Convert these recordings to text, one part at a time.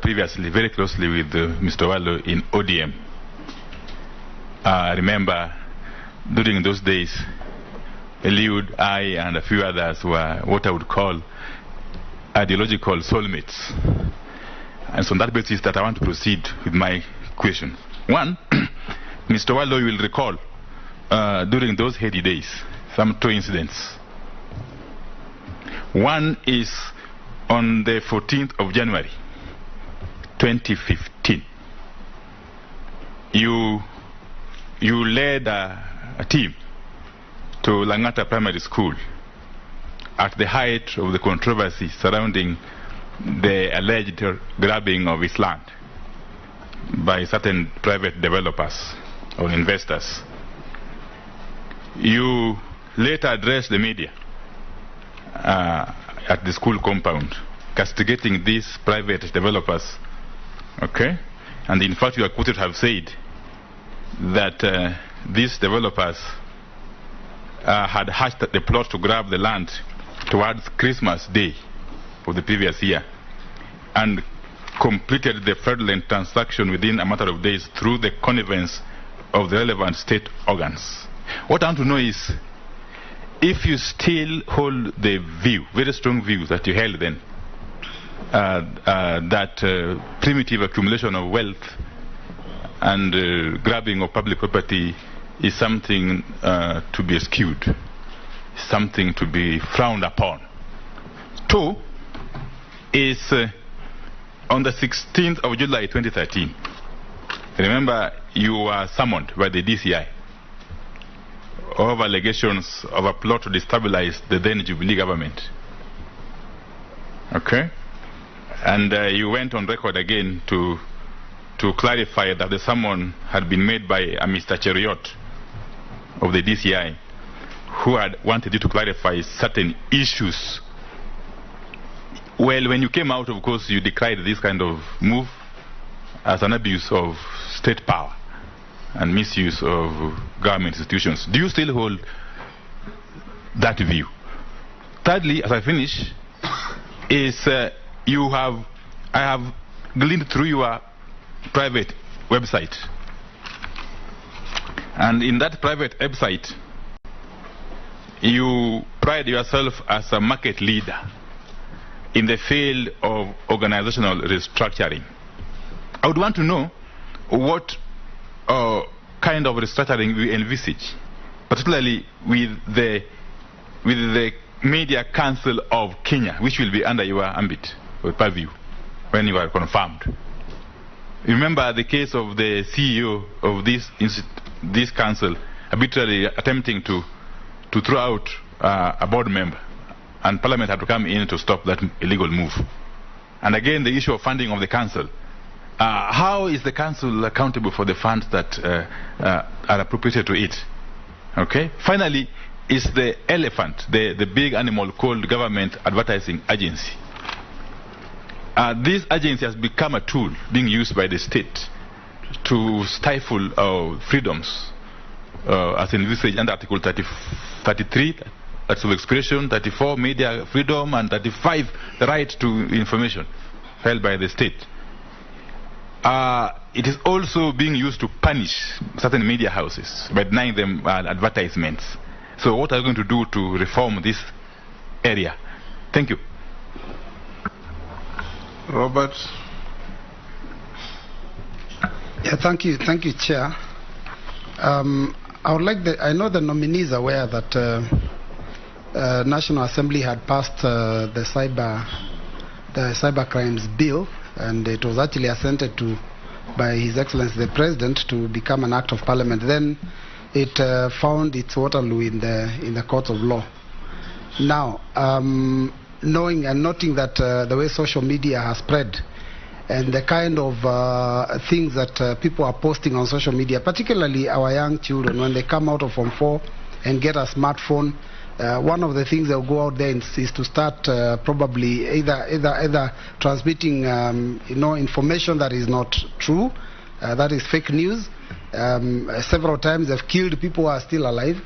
previously very closely with Mr. Wallo in ODM. I remember during those days, Eliud, I, and a few others were what I would call ideological soulmates. And so on that basis that I want to proceed with my question. One, Mr. Wallo, you will recall during those heady days, some two incidents. One is on the 14th of January, 2015. You led a team to Langata Primary School at the height of the controversy surrounding the alleged grabbing of its land by certain private developers or investors. You later addressed the media at the school compound, castigating these private developers, okay? And in fact, you are quoted to have said that these developers had hatched the plot to grab the land towards Christmas Day of the previous year and completed the fraudulent transaction within a matter of days through the connivance of the relevant state organs. What I want to know is if you still hold the view, very strong view that you held then, that primitive accumulation of wealth and grabbing of public property is something to be eschewed, something to be frowned upon. Two is on the 16th of July 2013. Remember, you were summoned by the DCI over allegations of a plot to destabilize the then Jubilee government. Okay? And you went on record again to clarify that the summon had been made by a Mr. Cheriot of the DCI, who had wanted you to clarify certain issues. Well, when you came out, of course, you decried this kind of move as an abuse of state power and misuse of government institutions. Do you still hold that view? Thirdly, as I finish, is I have gleaned through your private website, and in that private website you pride yourself as a market leader in the field of organizational restructuring. I would want to know what kind of restructuring you envisage, particularly with the Media Council of Kenya, which will be under your ambit or purview when you are confirmed. Remember the case of the CEO of this council arbitrarily attempting to throw out a board member, and Parliament had to come in to stop that illegal move. And again, the issue of funding of the council. How is the council accountable for the funds that are appropriated to it? Okay. Finally, is the elephant, the big animal called Government Advertising Agency. This agency has become a tool being used by the state to stifle freedoms as envisaged under Article 33, that's of expression, 34, media freedom, and 35, the right to information held by the state. It is also being used to punish certain media houses by denying them advertisements. So what are you going to do to reform this area? Thank you. Robert. Yeah, thank you, Chair. I know the nominees are aware that National Assembly had passed the cyber crimes bill, and it was actually assented to by His Excellency the President to become an act of Parliament. Then it found its Waterloo in the courts of law. Now, knowing and noting that the way social media has spread and the kind of things that people are posting on social media, particularly our young children, when they come out of Form 4 and get a smartphone, one of the things they'll go out there is to start probably either transmitting information that is not true, that is fake news. Several times they've killed people who are still alive,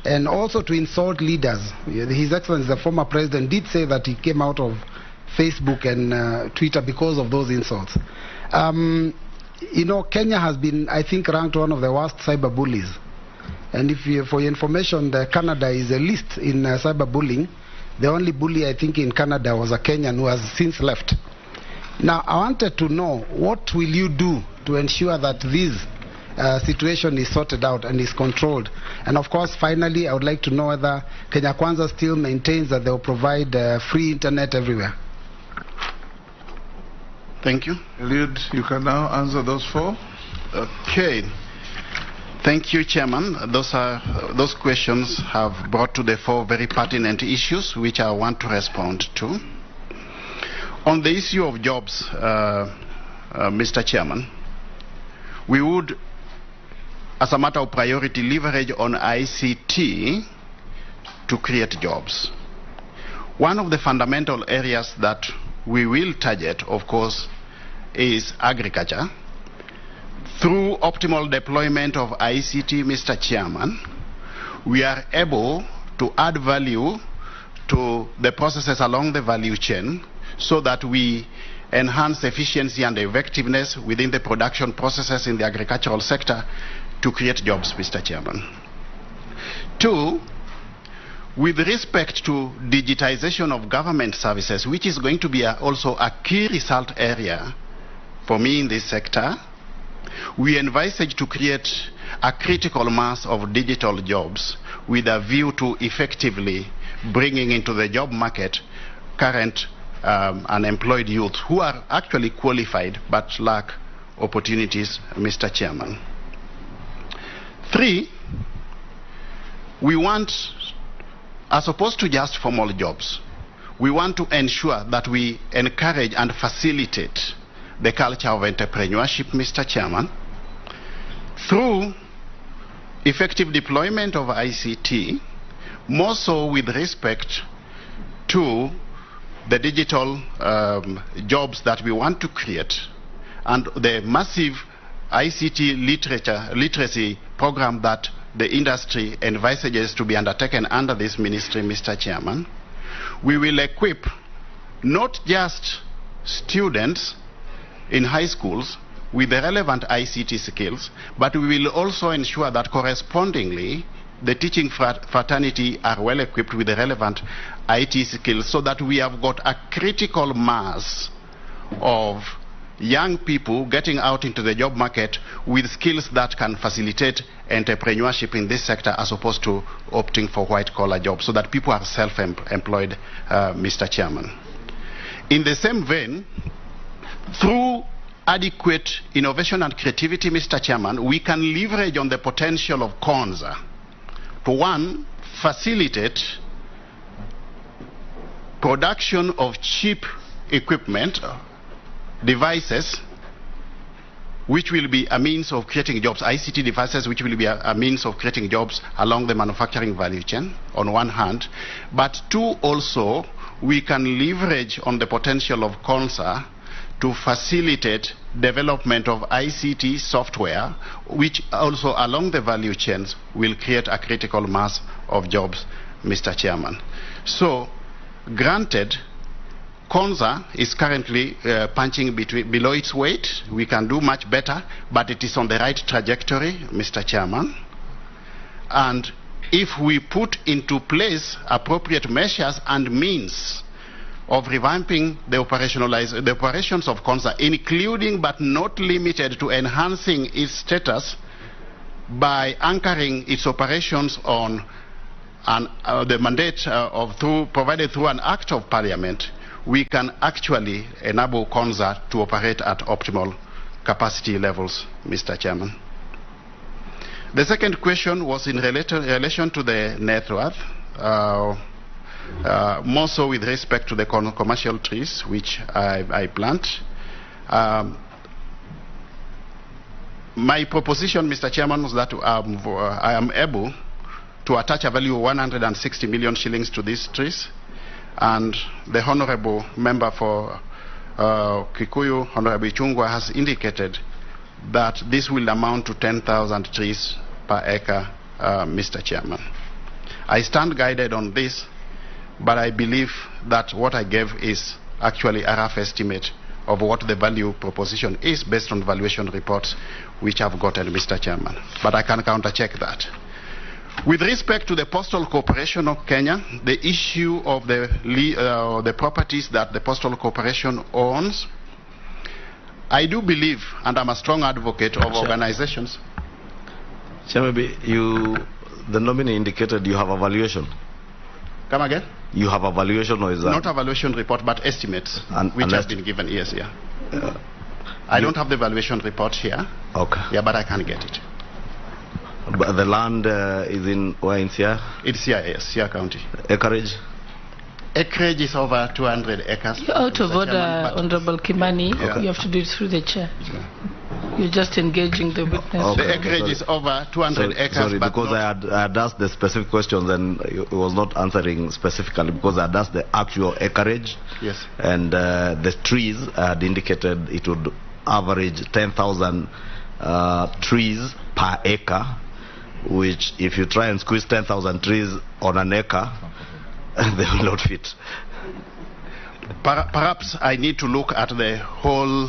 and also to insult leaders. His Excellency, the former president, did say that he came out of Facebook and Twitter because of those insults. You know, Kenya has been, I think, ranked one of the worst cyber bullies. And if you, for your information, Canada is a list in cyberbullying. The only bully, I think, in Canada was a Kenyan who has since left. Now, I wanted to know, what will you do to ensure that this situation is sorted out and is controlled? And of course, finally, I would like to know whether Kenya Kwanza still maintains that they will provide free internet everywhere. Thank you. Eliud, you can now answer those four. Okay. Thank you, Chairman. Those questions have brought to the fore very pertinent issues which I want to respond to. On the issue of jobs, Mr. Chairman, we would, as a matter of priority, leverage on ICT to create jobs. One of the fundamental areas that we will target, of course, is agriculture. Through optimal deployment of ICT, Mr. Chairman, we are able to add value to the processes along the value chain so that we enhance efficiency and effectiveness within the production processes in the agricultural sector to create jobs, Mr. Chairman. Two, with respect to digitization of government services, which is going to be also a key result area for me in this sector, we envisage to create a critical mass of digital jobs with a view to effectively bringing into the job market current unemployed youth who are actually qualified but lack opportunities, Mr. Chairman. Three, we want, as opposed to just formal jobs, we want to ensure that we encourage and facilitate the culture of entrepreneurship, Mr. Chairman, through effective deployment of ICT, more so with respect to the digital jobs that we want to create, and the massive ICT literacy program that the industry envisages to be undertaken under this ministry, Mr. Chairman. We will equip not just students in high schools with the relevant ICT skills, but we will also ensure that correspondingly the teaching fraternity are well equipped with the relevant IT skills so that we have got a critical mass of young people getting out into the job market with skills that can facilitate entrepreneurship in this sector as opposed to opting for white-collar jobs, so that people are self-employed, Mr. Chairman. In the same vein, through adequate innovation and creativity, Mr. Chairman, we can leverage on the potential of Konza to, one, facilitate production of cheap equipment, devices, which will be a means of creating jobs, ICT devices which will be a means of creating jobs along the manufacturing value chain, on one hand. But two, also, we can leverage on the potential of Konza to facilitate development of ICT software, which also along the value chains will create a critical mass of jobs, Mr. Chairman. So, granted, Konza is currently punching below its weight. We can do much better, but it is on the right trajectory, Mr. Chairman. And if we put into place appropriate measures and means of revamping the operations of Konza, including but not limited to enhancing its status by anchoring its operations on the mandate provided through an act of parliament, we can actually enable Konza to operate at optimal capacity levels, Mr. Chairman. The second question was in relation to the net worth, more so with respect to the commercial trees which I plant. My proposition, Mr. Chairman, was that I am able to attach a value of 160 million shillings to these trees. And the Honorable Member for Kikuyu, Honorable Chungwa, has indicated that this will amount to 10,000 trees per acre, Mr. Chairman. I stand guided on this, but I believe that what I gave is actually a rough estimate of what the value proposition is based on valuation reports which I've gotten, Mr. Chairman. But I can counter-check that. With respect to the Postal Corporation of Kenya, the issue of the properties that the Postal Corporation owns, I do believe, and I'm a strong advocate of organizations. Chairman, the nominee indicated you have a valuation. Come again? You have a valuation, or is that? Not a valuation report, but estimates, which have been given, yes, yeah. I don't have the valuation report here. Okay. Yeah, but I can get it. But the land is in where, in Sia? It's here, yes, Sia County. Acreage? Acreage is over 200 acres. You're out of order, Honorable Kimani. Okay. You have to do it through the chair. Yeah. You're just engaging the witness. Okay. The acreage is over 200 acres. Sorry, but because I had asked the specific questions and it was not answering specifically, because I had asked the actual acreage. Yes. And the trees I had indicated it would average 10,000 trees per acre, which if you try and squeeze 10,000 trees on an acre, they will not fit. Perhaps I need to look at the whole,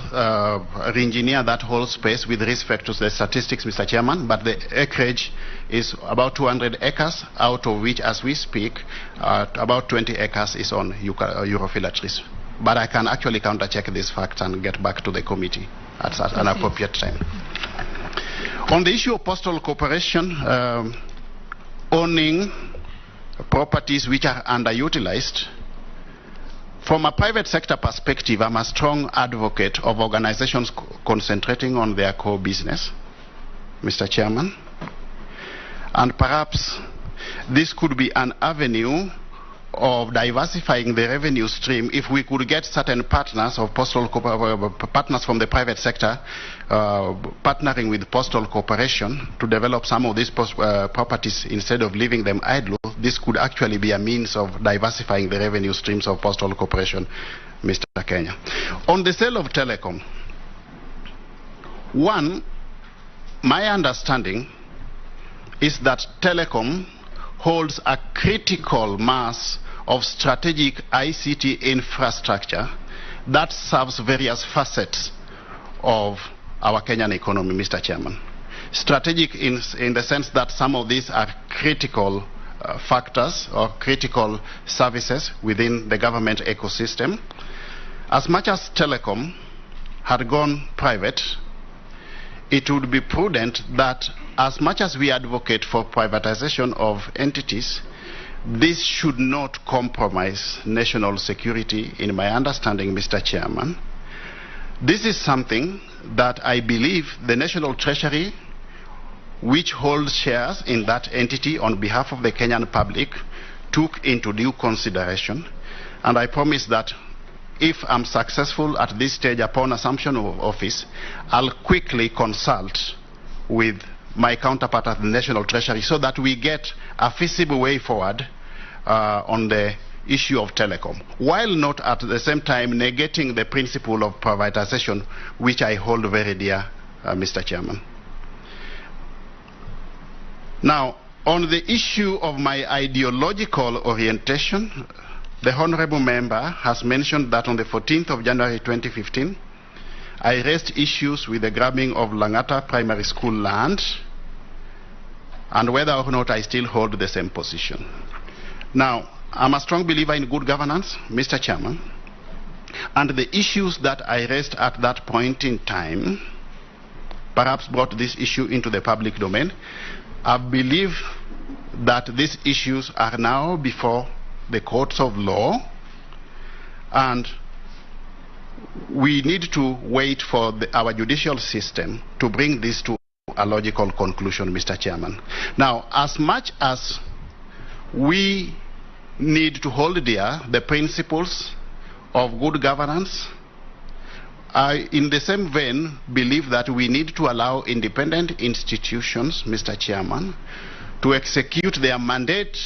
re-engineer that whole space with respect to the statistics, Mr. Chairman, but the acreage is about 200 acres, out of which, as we speak, about 20 acres is on Europhila trees. But I can actually counter-check this fact and get back to the committee at an appropriate time. On the issue of Postal Corporation owning properties which are underutilized, from a private sector perspective, I'm a strong advocate of organizations concentrating on their core business, Mr. Chairman. And perhaps this could be an avenue of diversifying the revenue stream if we could get certain partners of partners from the private sector partnering with Postal Corporation to develop some of these properties instead of leaving them idle. This could actually be a means of diversifying the revenue streams of Postal Corporation, Mr. Kenya. On the sale of telecom, one, my understanding is that telecom holds a critical mass of strategic ICT infrastructure that serves various facets of our Kenyan economy, Mr. Chairman. Strategic in the sense that some of these are critical factors or critical services within the government ecosystem. As much as telecom had gone private, it would be prudent that as much as we advocate for privatization of entities, this should not compromise national security, in my understanding, Mr. Chairman. This is something that I believe the National Treasury, which holds shares in that entity on behalf of the Kenyan public, took into due consideration. And I promise that if I'm successful at this stage upon assumption of office, I'll quickly consult with my counterpart at the National Treasury so that we get a feasible way forward on the issue of telecom, while not at the same time negating the principle of privatization, which I hold very dear, Mr. Chairman. Now, on the issue of my ideological orientation, the Honorable Member has mentioned that on the 14th of January 2015, I raised issues with the grabbing of Langata Primary School land and whether or not I still hold the same position. Now, I'm a strong believer in good governance, Mr. Chairman, and the issues that I raised at that point in time perhaps brought this issue into the public domain. I believe that these issues are now before the courts of law, and we need to wait for our judicial system to bring this to a logical conclusion, Mr. Chairman. Now, as much as we need to hold dear the principles of good governance, I, in the same vein, believe that we need to allow independent institutions, Mr. Chairman, to execute their mandate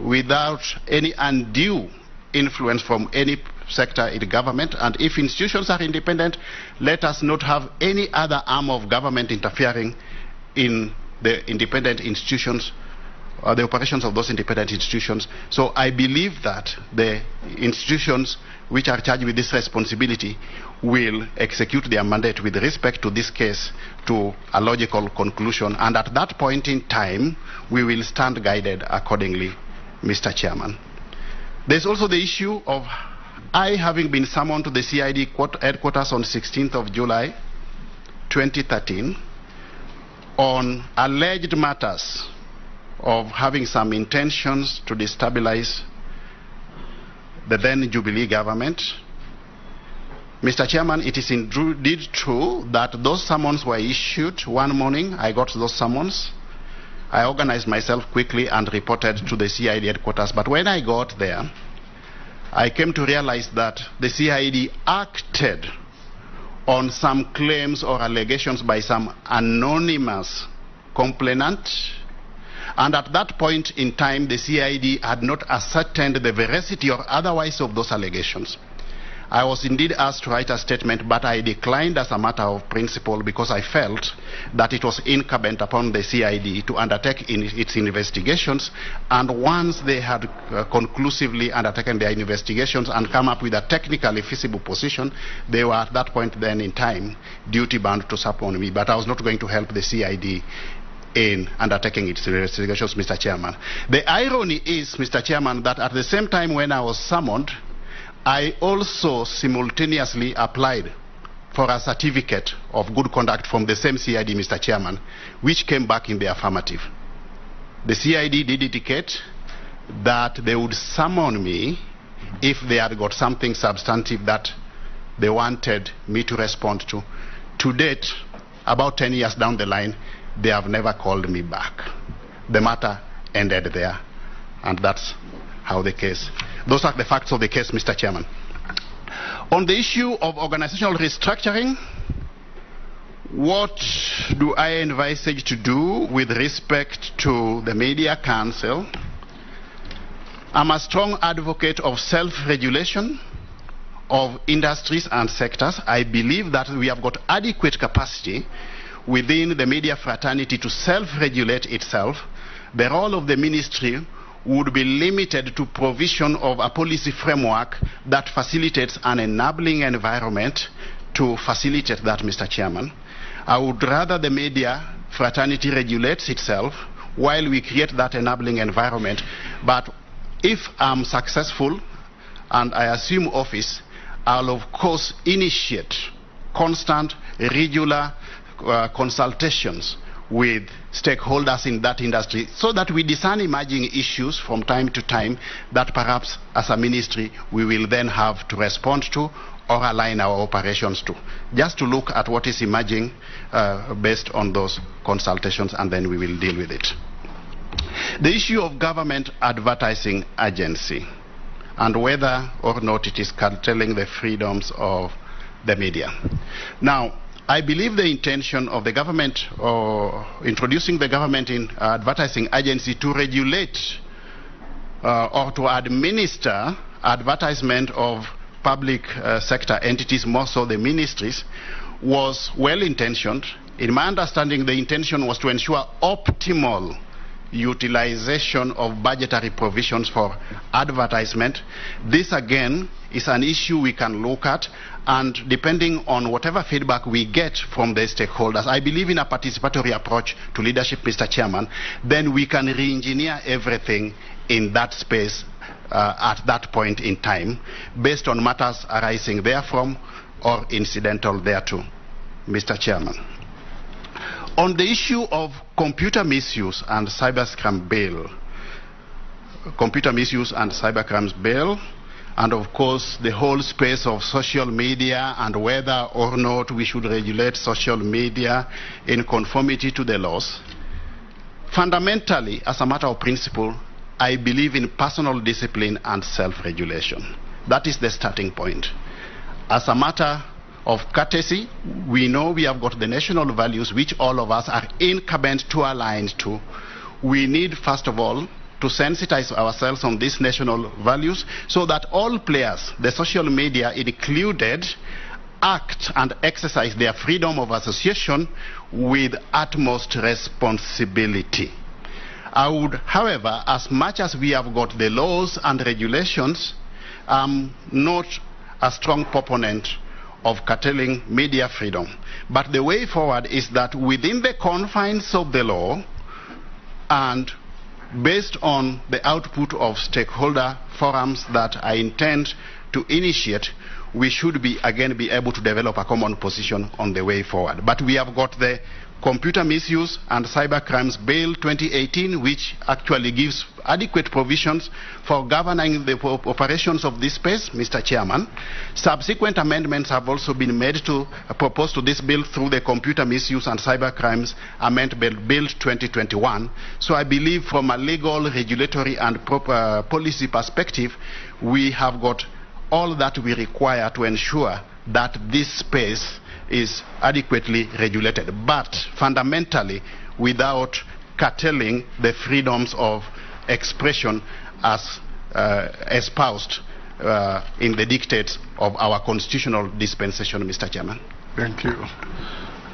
without any undue influence from any sector in government. And if institutions are independent, let us not have any other arm of government interfering in the independent institutions the operations of those independent institutions. So I believe that the institutions which are charged with this responsibility will execute their mandate with respect to this case to a logical conclusion, and at that point in time we will stand guided accordingly, Mr. Chairman. There's also the issue of I having been summoned to the CID headquarters on 16th of July 2013 on alleged matters of having some intentions to destabilize the then Jubilee government. Mr. Chairman, it is indeed true that those summons were issued one morning. I got those summons. I organized myself quickly and reported to the CID headquarters. But when I got there, I came to realize that the CID acted on some claims or allegations by some anonymous complainant. And at that point in time, the CID had not ascertained the veracity or otherwise of those allegations. I was indeed asked to write a statement, but I declined as a matter of principle because I felt that it was incumbent upon the CID to undertake its investigations, and once they had conclusively undertaken their investigations and come up with a technically feasible position, they were at that point then in time duty-bound to support me. But I was not going to help the CID in undertaking its investigations, Mr. Chairman. The irony is, Mr. Chairman, that at the same time when I was summoned, I also simultaneously applied for a certificate of good conduct from the same CID, Mr. Chairman, which came back in the affirmative. The CID did indicate that they would summon me if they had got something substantive that they wanted me to respond to. To date, about 10 years down the line, they have never called me back. The matter ended there, and that's how the case. Those are the facts of the case, Mr. Chairman. On the issue of organizational restructuring, what do I envisage to do with respect to the Media Council? I'm a strong advocate of self-regulation of industries and sectors. I believe that we have got adequate capacity within the media fraternity to self-regulate itself. The role of the ministry would be limited to provision of a policy framework that facilitates an enabling environment to facilitate that, Mr. Chairman. I would rather the media fraternity regulates itself while we create that enabling environment. But if I'm successful and I assume office, I'll of course initiate constant, regular consultations with stakeholders in that industry so that we discern emerging issues from time to time that perhaps as a ministry we will then have to respond to or align our operations to. Just to look at what is emerging based on those consultations, and then we will deal with it. The issue of government advertising agency and whether or not it is curtailing the freedoms of the media. Now, I believe the intention of the government, or introducing the government in advertising agency to regulate or to administer advertisement of public sector entities, more so the ministries, was well-intentioned. In my understanding, the intention was to ensure optimal utilization of budgetary provisions for advertisement. This again is an issue we can look at, and depending on whatever feedback we get from the stakeholders, I believe in a participatory approach to leadership, Mr. Chairman, then we can re-engineer everything in that space at that point in time based on matters arising therefrom or incidental thereto, Mr. Chairman. On the issue of computer misuse and cybercrime bill, and of course the whole space of social media and whether or not we should regulate social media in conformity to the laws, fundamentally, as a matter of principle, I believe in personal discipline and self-regulation. That is the starting point. As a matter of courtesy, we know we have got the national values which all of us are incumbent to align to. We need, first of all, to sensitize ourselves on these national values so that all players, the social media included, act and exercise their freedom of association with utmost responsibility. I would, however, as much as we have got the laws and regulations, not a strong proponent of curtailing media freedom. But the way forward is that within the confines of the law and based on the output of stakeholder forums that I intend to initiate, we should be able to develop a common position on the way forward. But we have got the Computer Misuse and Cybercrimes Bill 2018, which actually gives adequate provisions for governing the operations of this space, Mr. Chairman. Subsequent amendments have also been made to propose to this bill through the Computer Misuse and Cybercrimes Amendment Bill 2021. So I believe from a legal, regulatory and proper policy perspective, we have got all that we require to ensure that this space is adequately regulated, but fundamentally without curtailing the freedoms of expression as espoused in the dictates of our constitutional dispensation, Mr. Chairman. Thank you.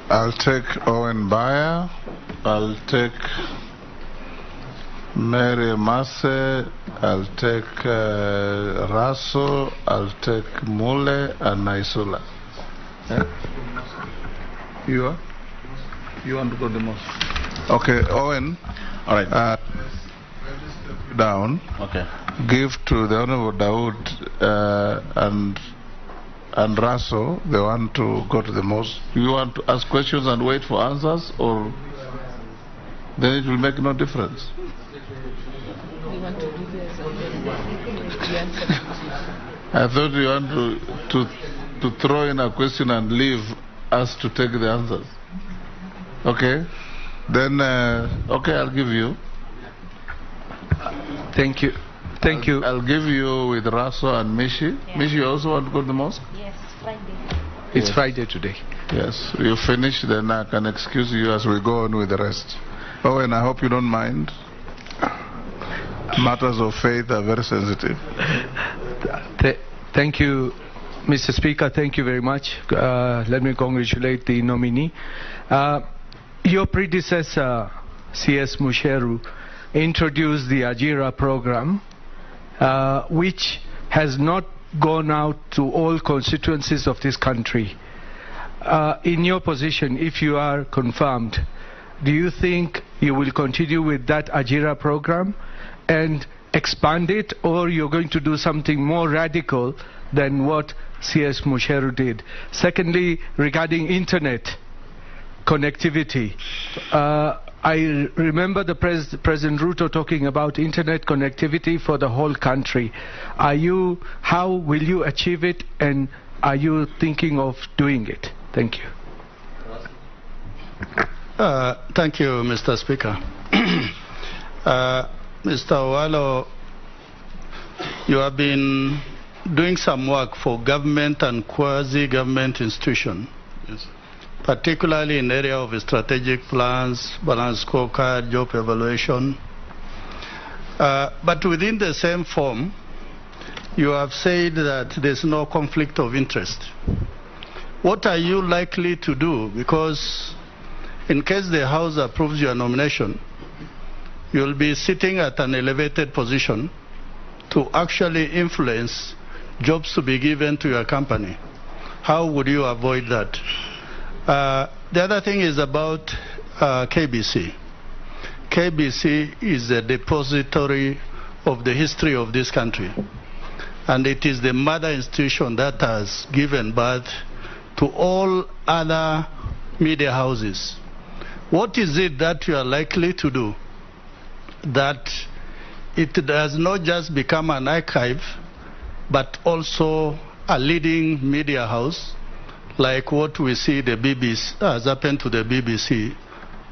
I'll take Owen Bayer. I'll take Mary Masse. I'll take Raso. I'll take Mule and Naisula. You are? You want to go the most? Okay, Owen. All right. Let me step you down. Okay. Give to the Honorable Dawood and Raso, they want to go to the most. You want to ask questions and wait for answers, or then it will make no difference? We want to do this. I thought you want to throw in a question and leave us to take the answers. Okay. Then, okay, I'll give you. Thank you. Thank you. I'll give you with Raso and Mishi. Yeah. Mishi, you also want to go to the mosque? Yes, Friday. It's Friday today. Yes. You finish, then I can excuse you as we go on with the rest. Oh, and I hope you don't mind. Matters of faith are very sensitive. Thank you, Mr. Speaker. Thank you very much. Let me congratulate the nominee. Your predecessor, C.S. Musheru, introduced the Ajira program, which has not gone out to all constituencies of this country. In your position, if you are confirmed, do you think you will continue with that Ajira program and expand it, or you're going to do something more radical than what C.S. Musheru did? Secondly, regarding internet connectivity, I remember the President Ruto talking about internet connectivity for the whole country. How will you achieve it, and are you thinking of doing it? Thank you. Thank you, Mr. Speaker. Mr. Owalo, you have been doing some work for government and quasi-government institutions, yes, particularly in the area of strategic plans, balanced scorecard, job evaluation. But within the same form, you have said that there's no conflict of interest. What are you likely to do? Because in case the House approves your nomination, you'll be sitting at an elevated position to actually influence jobs to be given to your company. How would you avoid that? The other thing is about KBC. KBC is a depository of the history of this country, and it is the mother institution that has given birth to all other media houses. What is it that you are likely to do that it does not just become an archive, but also a leading media house, like what we see the BBC has happened to the BBC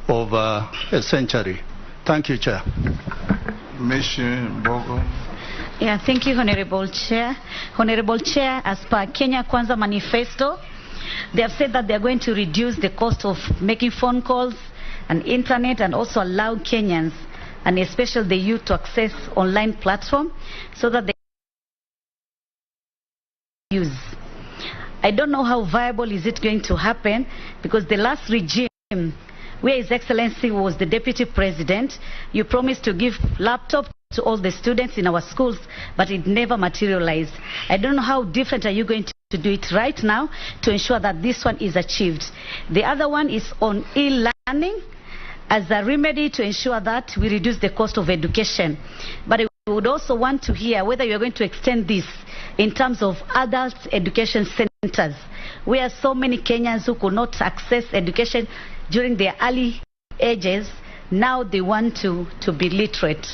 over a century? Thank you, Chair. Mission Bogo. Yeah, thank you, Honorable Chair. Honorable Chair, as per Kenya Kwanza Manifesto, they have said that they are going to reduce the cost of making phone calls and internet, and also allow Kenyans, and especially the youth, to access online platform so that they use. I don't know how viable is it going to happen, because the last regime where His Excellency was the Deputy President, you promised to give laptops to all the students in our schools, but it never materialized. I don't know how different are you going to do it right now to ensure that this one is achieved. The other one is on e-learning as a remedy to ensure that we reduce the cost of education. But I would also want to hear whether you're going to extend this in terms of adult education centers, where so many Kenyans who could not access education during their early ages, now they want to be literate.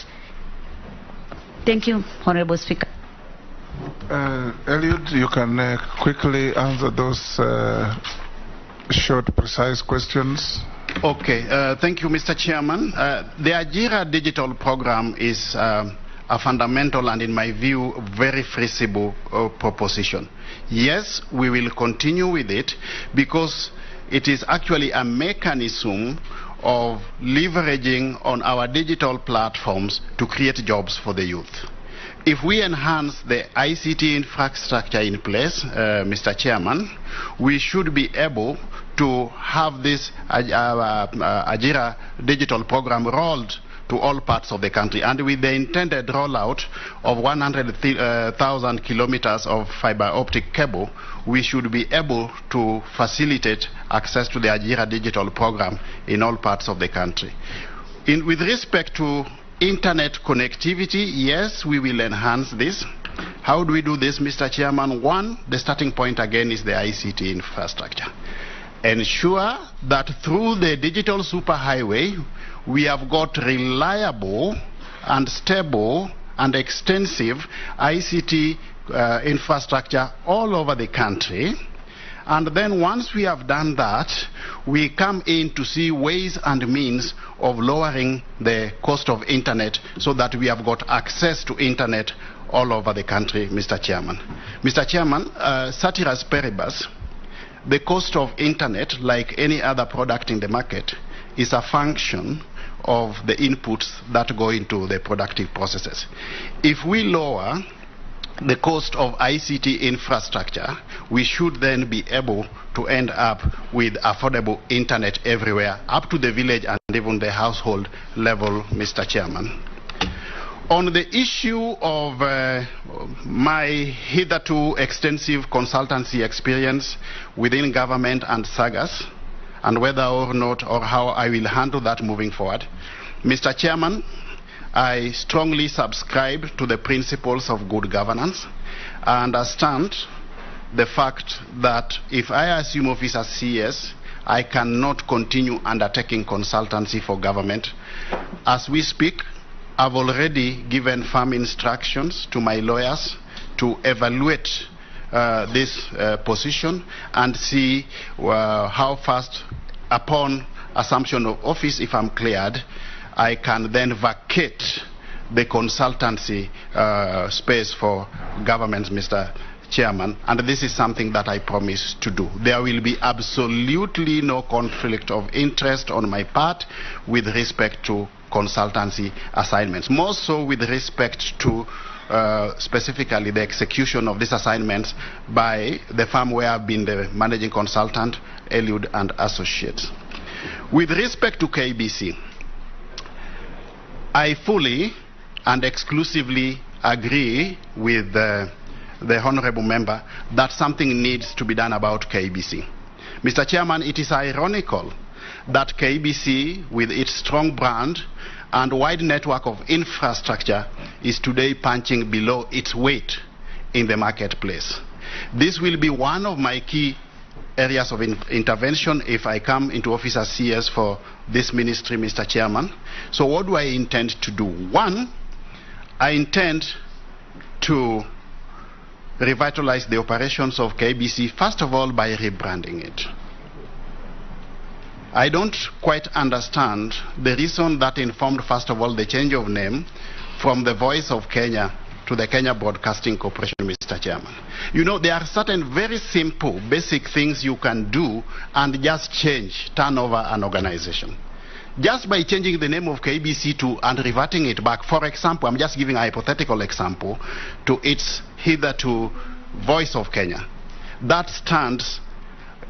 Thank you, Honorable Speaker. Eliud, you can quickly answer those short, precise questions. Okay, thank you, Mr. Chairman. The Ajira digital program is a fundamental and, in my view, very feasible proposition. Yes, we will continue with it because it is actually a mechanism of leveraging on our digital platforms to create jobs for the youth. If we enhance the ICT infrastructure in place, Mr. Chairman, we should be able to have this Ajira digital program rolled to all parts of the country. And with the intended rollout of 100,000 kilometers of fiber optic cable, we should be able to facilitate access to the Ajira digital program in all parts of the country. With respect to internet connectivity, yes, we will enhance this. How do we do this, Mr. Chairman? One, the starting point again is the ICT infrastructure. Ensure that through the digital superhighway, we have got reliable and stable and extensive ICT infrastructure all over the country. And then once we have done that, we come in to see ways and means of lowering the cost of internet so that we have got access to internet all over the country, Mr. Chairman. Mr. Chairman, ceteris paribus, the cost of internet, like any other product in the market, is a function of the inputs that go into the productive processes. If we lower the cost of ICT infrastructure, we should then be able to end up with affordable internet everywhere, up to the village and even the household level, Mr. Chairman. On the issue of my hitherto extensive consultancy experience within government and SAGAS, and whether or not or how I will handle that moving forward, Mr. Chairman, I strongly subscribe to the principles of good governance. I understand the fact that if I assume office as CS, I cannot continue undertaking consultancy for government. As we speak, I've already given firm instructions to my lawyers to evaluate this position and see how fast, upon assumption of office, if I'm cleared, I can then vacate the consultancy space for governments, Mr. Chairman, and this is something that I promise to do. There will be absolutely no conflict of interest on my part with respect to consultancy assignments, more so with respect to specifically the execution of these assignments by the firm where I've been the managing consultant, Eliud and Associates. With respect to KBC, I fully and exclusively agree with the honorable member that something needs to be done about KBC. Mr. Chairman, it is ironical that KBC, with its strong brand and wide network of infrastructure, is today punching below its weight in the marketplace. This will be one of my key areas of intervention if I come into office as CS for this ministry, Mr. Chairman. So what do I intend to do? One, I intend to revitalize the operations of KBC, first of all, by rebranding it. I don't quite understand the reason that informed, first of all, the change of name from the Voice of Kenya to the Kenya Broadcasting Corporation, Mr. Chairman. You know, there are certain very simple, basic things you can do and just change, turn over an organization. Just by changing the name of KBC to and reverting it back, for example, I'm just giving a hypothetical example, to its hitherto Voice of Kenya. That stands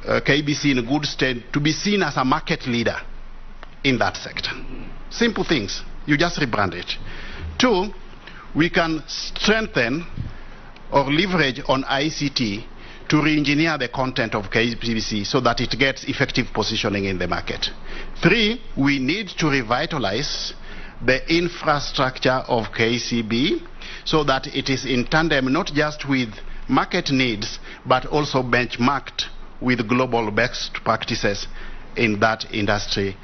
KBC in good stead to be seen as a market leader in that sector. Simple things. You just rebrand it. 2, we can strengthen or leverage on ICT to re-engineer the content of KBC so that it gets effective positioning in the market. 3, we need to revitalize the infrastructure of KCB so that it is in tandem not just with market needs but also benchmarked with global best practices in that industry,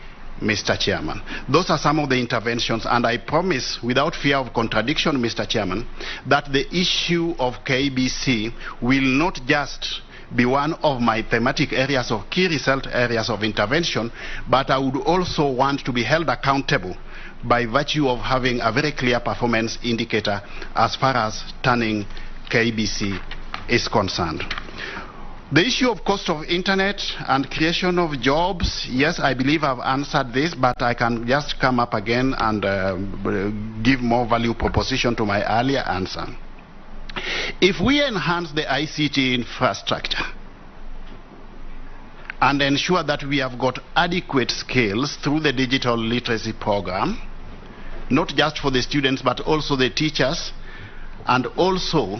Mr. Chairman. Those are some of the interventions, and I promise, without fear of contradiction, Mr. Chairman, that the issue of KBC will not just be one of my thematic areas of key result areas of intervention, but I would also want to be held accountable by virtue of having a very clear performance indicator as far as turning KBC is concerned. The issue of cost of internet and creation of jobs, yes, I believe I've answered this, but I can just come up again and give more value proposition to my earlier answer. If we enhance the ICT infrastructure and ensure that we have got adequate skills through the digital literacy program, not just for the students but also the teachers and also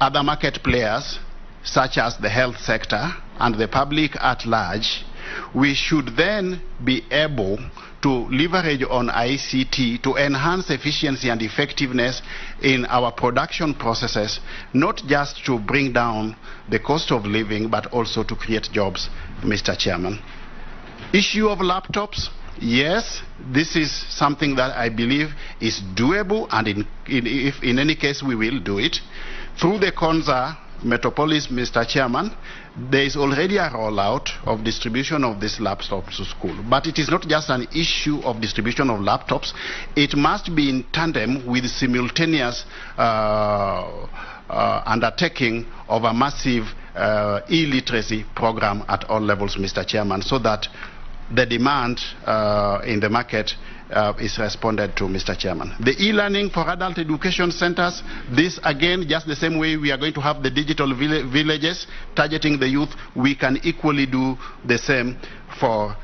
other market players such as the health sector and the public at large, we should then be able to leverage on ICT to enhance efficiency and effectiveness in our production processes, not just to bring down the cost of living but also to create jobs, Mr. Chairman. Issue of laptops, yes, this is something that I believe is doable, and if in any case we will do it. Through the Konza Metropolis, Mr. Chairman, there is already a rollout of distribution of these laptops to school. But it is not just an issue of distribution of laptops. It must be in tandem with simultaneous undertaking of a massive e-literacy program at all levels, Mr. Chairman, so that the demand in the market is responded to, Mr. Chairman. The e-learning for adult education centers, this again, just the same way we are going to have the digital villages targeting the youth, we can equally do the same for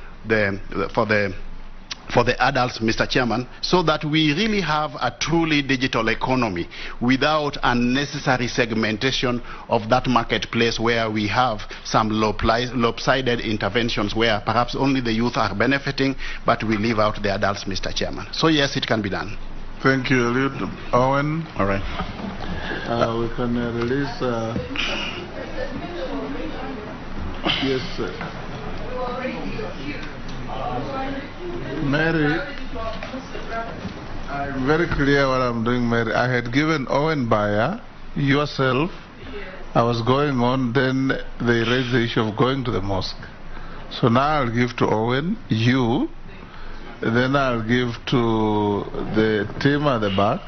the adults, Mr. Chairman, so that we really have a truly digital economy without unnecessary segmentation of that marketplace where we have some lopsided interventions where perhaps only the youth are benefiting, but we leave out the adults, Mr. Chairman. So yes, it can be done. Thank you, Eliud. Owen? All right. We can release... yes, sir. Mary, I'm very clear what I'm doing, Mary. I had given Owen Bayer, yourself, I was going on, then they raised the issue of going to the mosque. So now I'll give to Owen, you, then I'll give to the team at the back,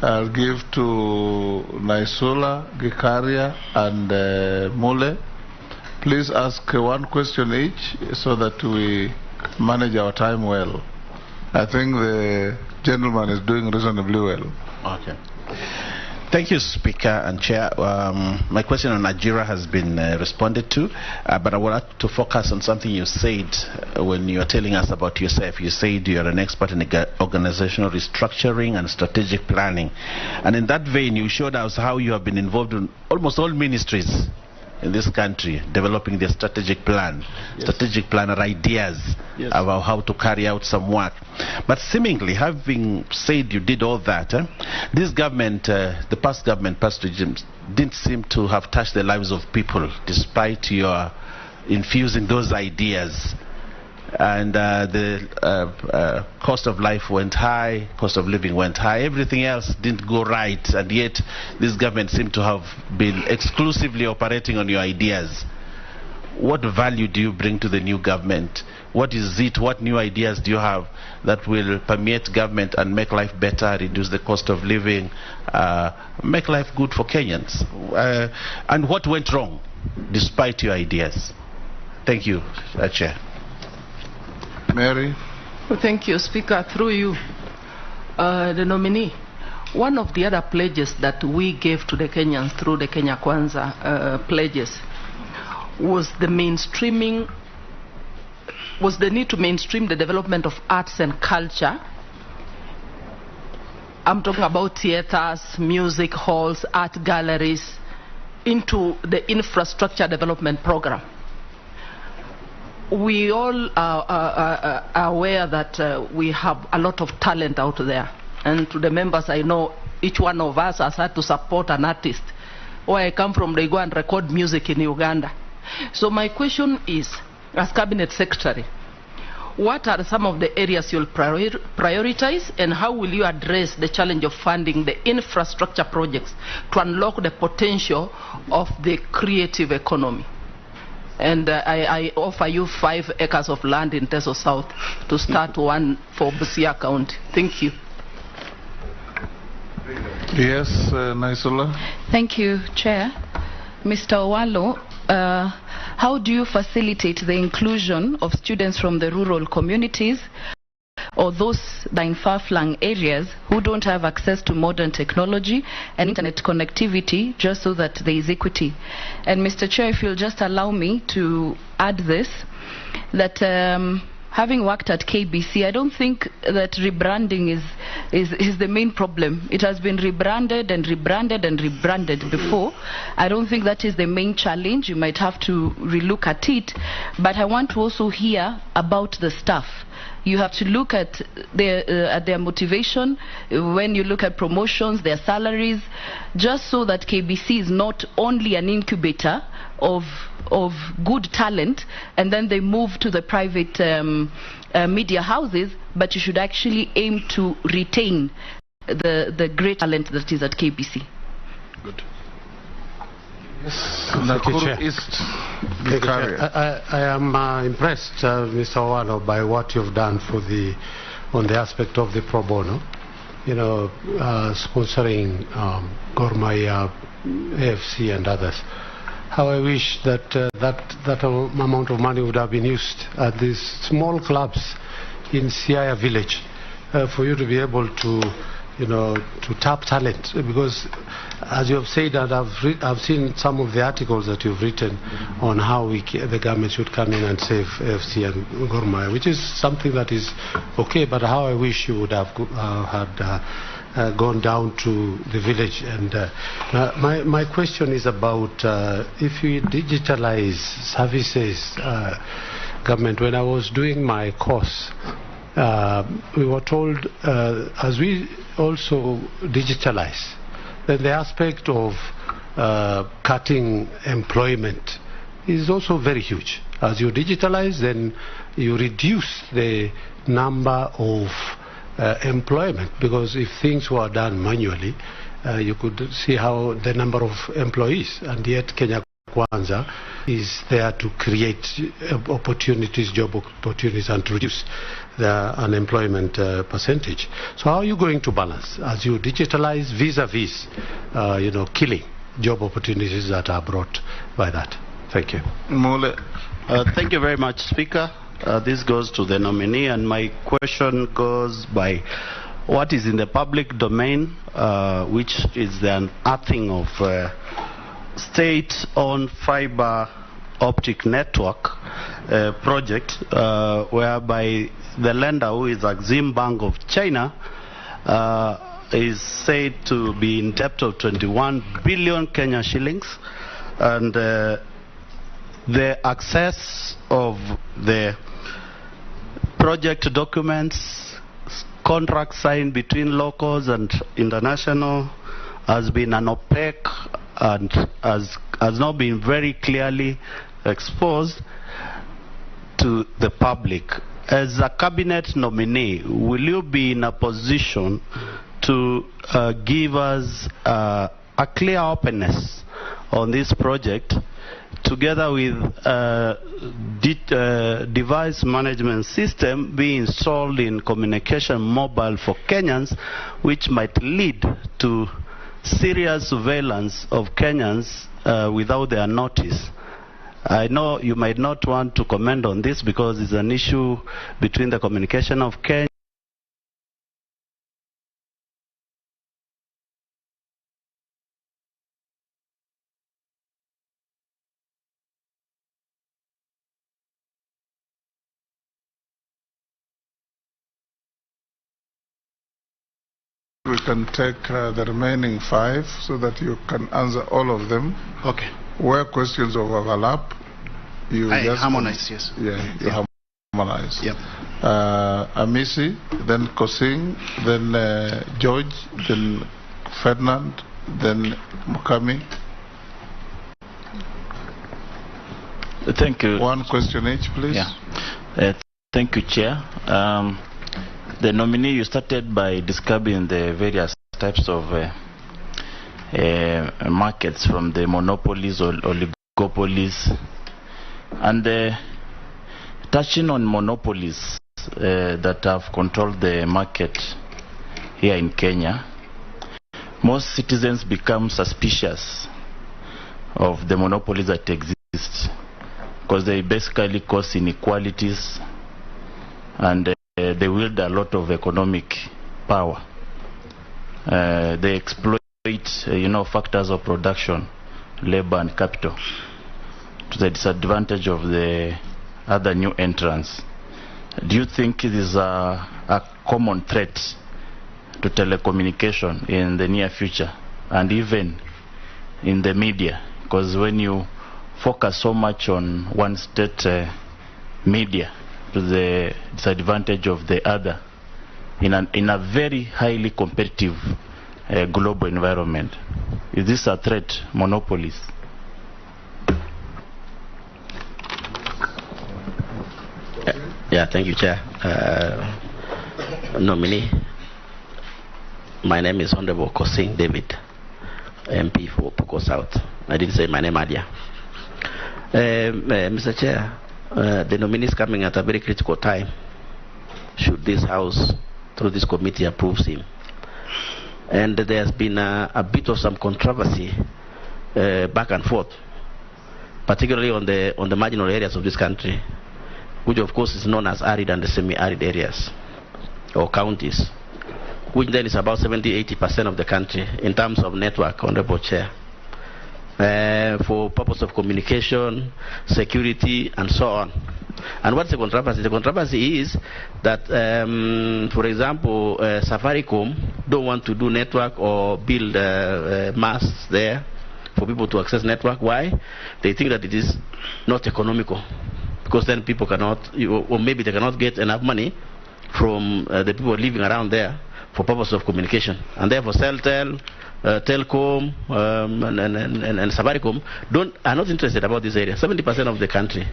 I'll give to Naisula, Gikaria, and Mule. Please ask one question each so that we manage our time well. I think the gentleman is doing reasonably well. Okay. Thank you, Speaker and Chair. My question on Nigeria has been responded to, but I would like to focus on something you said when you were telling us about yourself. You said you're an expert in organizational restructuring and strategic planning. And in that vein, you showed us how you have been involved in almost all ministries in this country, developing their strategic plan, strategic plan or ideas about how to carry out some work. But seemingly, having said you did all that, this government, the past government, past regimes, didn't seem to have touched the lives of people, despite your infusing those ideas. And the cost of life went high, cost of living went high, everything else didn't go right, and yet this government seemed to have been exclusively operating on your ideas. What value do you bring to the new government? What is it, what new ideas do you have that will permeate government and make life better, reduce the cost of living, make life good for Kenyans? And what went wrong despite your ideas? Thank you, Chair. Mary? Well, thank you, Speaker. Through you, the nominee, one of the other pledges that we gave to the Kenyans through the Kenya Kwanza pledges was the mainstreaming was the need to mainstream the development of arts and culture. I'm talking about theaters, music halls, art galleries, into the infrastructure development program. We all are aware that we have a lot of talent out there. And to the members, I know each one of us has had to support an artist. Where I come from, they go and record music in Uganda. So my question is, as Cabinet Secretary, what are some of the areas you'll prioritize, and how will you address the challenge of funding the infrastructure projects to unlock the potential of the creative economy? And I offer you 5 acres of land in Teso South to start one for Busia County. Thank you. Yes, Naisula. Thank you, Chair. Mr. Owalo, how do you facilitate the inclusion of students from the rural communities or those in far-flung areas who don't have access to modern technology and internet connectivity, just so that there is equity? And Mr. Chair, if you'll just allow me to add this, that having worked at KBC, I don't think that rebranding is the main problem. It has been rebranded and rebranded and rebranded before. I don't think that is the main challenge. You might have to relook at it. But I want to also hear about the staff. You have to look at their motivation when you look at promotions, their salaries, just so that KBC is not only an incubator of good talent and then they move to the private media houses, but you should actually aim to retain the great talent that is at KBC. Good. Nakuru East. I am impressed, Mr. Owano, by what you've done on the aspect of the pro bono. You know, sponsoring Gor Mahia, AFC and others. How I wish that that amount of money would have been used at these small clubs in Siaya village for you to be able to, you know, to tap talent. Because as you have said, and I've seen some of the articles that you've written on how the government should come in and save AFC and Gor Mahia, which is something that is okay, but how I wish you would have gone down to the village. And my question is about if we digitalize services, government. When I was doing my course, we were told as we also digitalize, then the aspect of cutting employment is also very huge. As you digitalize, then you reduce the number of employment, because if things were done manually, you could see how the number of employees, and yet Kenya Kwanza is there to create opportunities, job opportunities, and to reduce the unemployment percentage. So how are you going to balance as you digitalize vis-a-vis, you know, killing job opportunities that are brought by that? Thank you. Mole. Thank you very much, Speaker. This goes to the nominee, and my question goes by what is in the public domain, which is the unearthing of state-owned fiber optic network project, whereby the lender, who is Exim Bank of China, is said to be in debt of 21 billion Kenya shillings, and the access of the project documents, contracts signed between locals and international, has been an opaque and has not been very clearly exposed to the public. As a cabinet nominee, will you be in a position to give us a clear openness on this project, together with device management system being installed in communication mobile for Kenyans, which might lead to serious surveillance of Kenyans without their notice? I know you might not want to comment on this because it's an issue between the communication of Kenya we can take the remaining 5 so that you can answer all of them. Okay. Where questions overlap, you just harmonize, yes. Yeah, you harmonize. Yep. Amisi, then Kosing, then George, then Ferdinand, then Mukami. Thank you. One question each, please. Yeah. Thank you, Chair. The nominee, you started by describing the various types of markets, from the monopolies or oligopolies, and touching on monopolies that have controlled the market here in Kenya. Most citizens become suspicious of the monopolies that exist because they basically cause inequalities, and they wield a lot of economic power. They exploit, factors of production, labor and capital to the disadvantage of the other new entrants. Do you think it is a common threat to telecommunication in the near future and even in the media? Because when you focus so much on one state media to the disadvantage of the other in a very highly competitive global environment, is this a threat, monopolies? Yeah, thank you, Chair. Nominee, my name is Honorable Kosing David, MP for Poko South. I didn't say my name earlier. Mr. Chair, the nominee is coming at a very critical time. Should this House, through this committee, approve him? And there has been a bit of some controversy back and forth, particularly on the marginal areas of this country, which of course is known as arid and semi-arid areas or counties, which then is about 70–80% of the country in terms of network, Honorable Chair, for purpose of communication, security, and so on. And what's the controversy? The controversy is that, for example, Safaricom don't want to do network or build masts there for people to access network. Why? They think that it is not economical, because then people cannot, or maybe they cannot get enough money from the people living around there for purpose of communication. And therefore Celtel, Telcom, and Safaricom are not interested about this area, 70% of the country.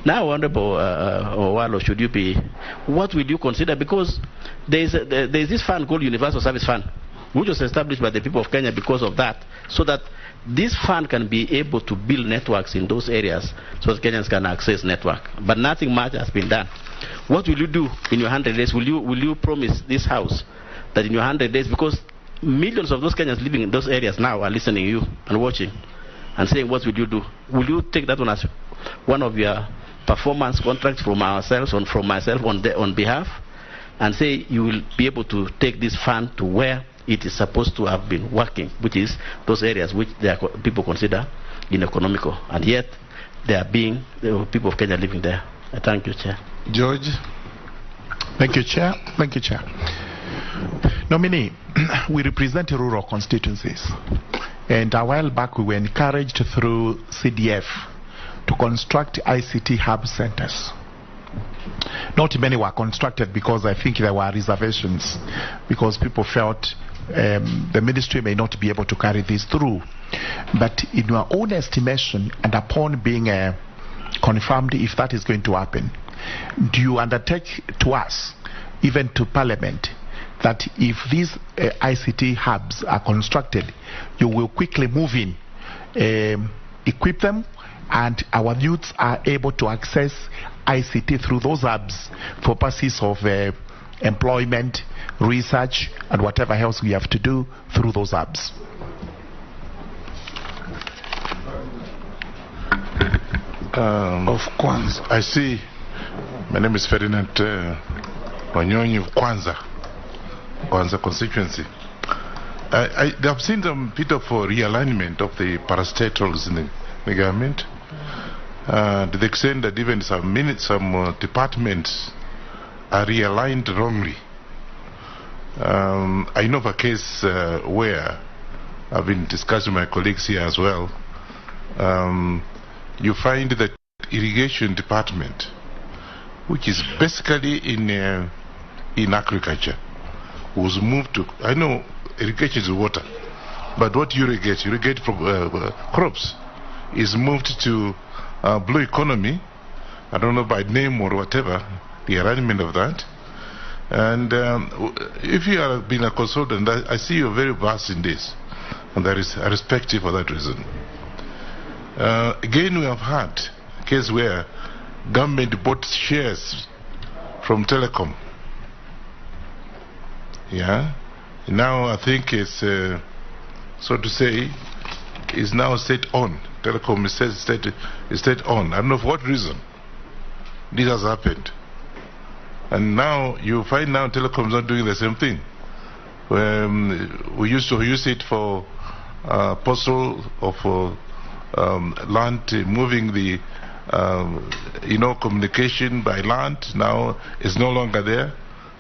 Now, Honorable Owalo, should you be, what will you consider? Because there is this fund called Universal Service Fund, which was established by the people of Kenya because of that, so that this fund can be able to build networks in those areas so that Kenyans can access network. But nothing much has been done. What will you do in your 100 days? Will you promise this House that in your 100 days, because millions of those Kenyans living in those areas now are listening to you and watching and saying, what will you do? Will you take that one as one of your performance contracts from ourselves, from myself on behalf, and say you will be able to take this fund to where it is supposed to have been working, which is those areas which people consider uneconomical, and yet there are people of Kenya living there. Thank you, Chair. George. Thank you, Chair. Thank you, Chair. Nominee, we represent rural constituencies, and a while back we were encouraged through CDF to construct ICT hub centers. Not many were constructed because I think there were reservations, because people felt the ministry may not be able to carry this through. But in your own estimation, and upon being confirmed if that is going to happen, do you undertake to us, even to Parliament, that if these ICT hubs are constructed, you will quickly move in, equip them, and our youths are able to access ICT through those hubs for purposes of employment, research, and whatever else we have to do through those hubs? Of Kwanza. I see. My name is Ferdinand Wanyonyi of Kwanza constituency. They have seen some bit of realignment of the parastatals in the government, to the extent that even some departments are realigned wrongly. I know of a case where I've been discussing with my colleagues here as well. You find the irrigation department, which is basically in agriculture, was moved to, I know irrigation is water, but what you irrigate from crops, is moved to blue economy. I don't know by name or whatever, the arrangement of that. And if you have been a consultant, I see you're very vast in this, and there is a respect you for that reason. Again, we have had a case where government bought shares from telecom. Yeah. Now I think it's, so to say, is now state-owned. Telecom is state-owned. I don't know for what reason this has happened. And now you find now telecom is not doing the same thing. We used to use it for postal or for land, moving the communication by land. Now it's no longer there.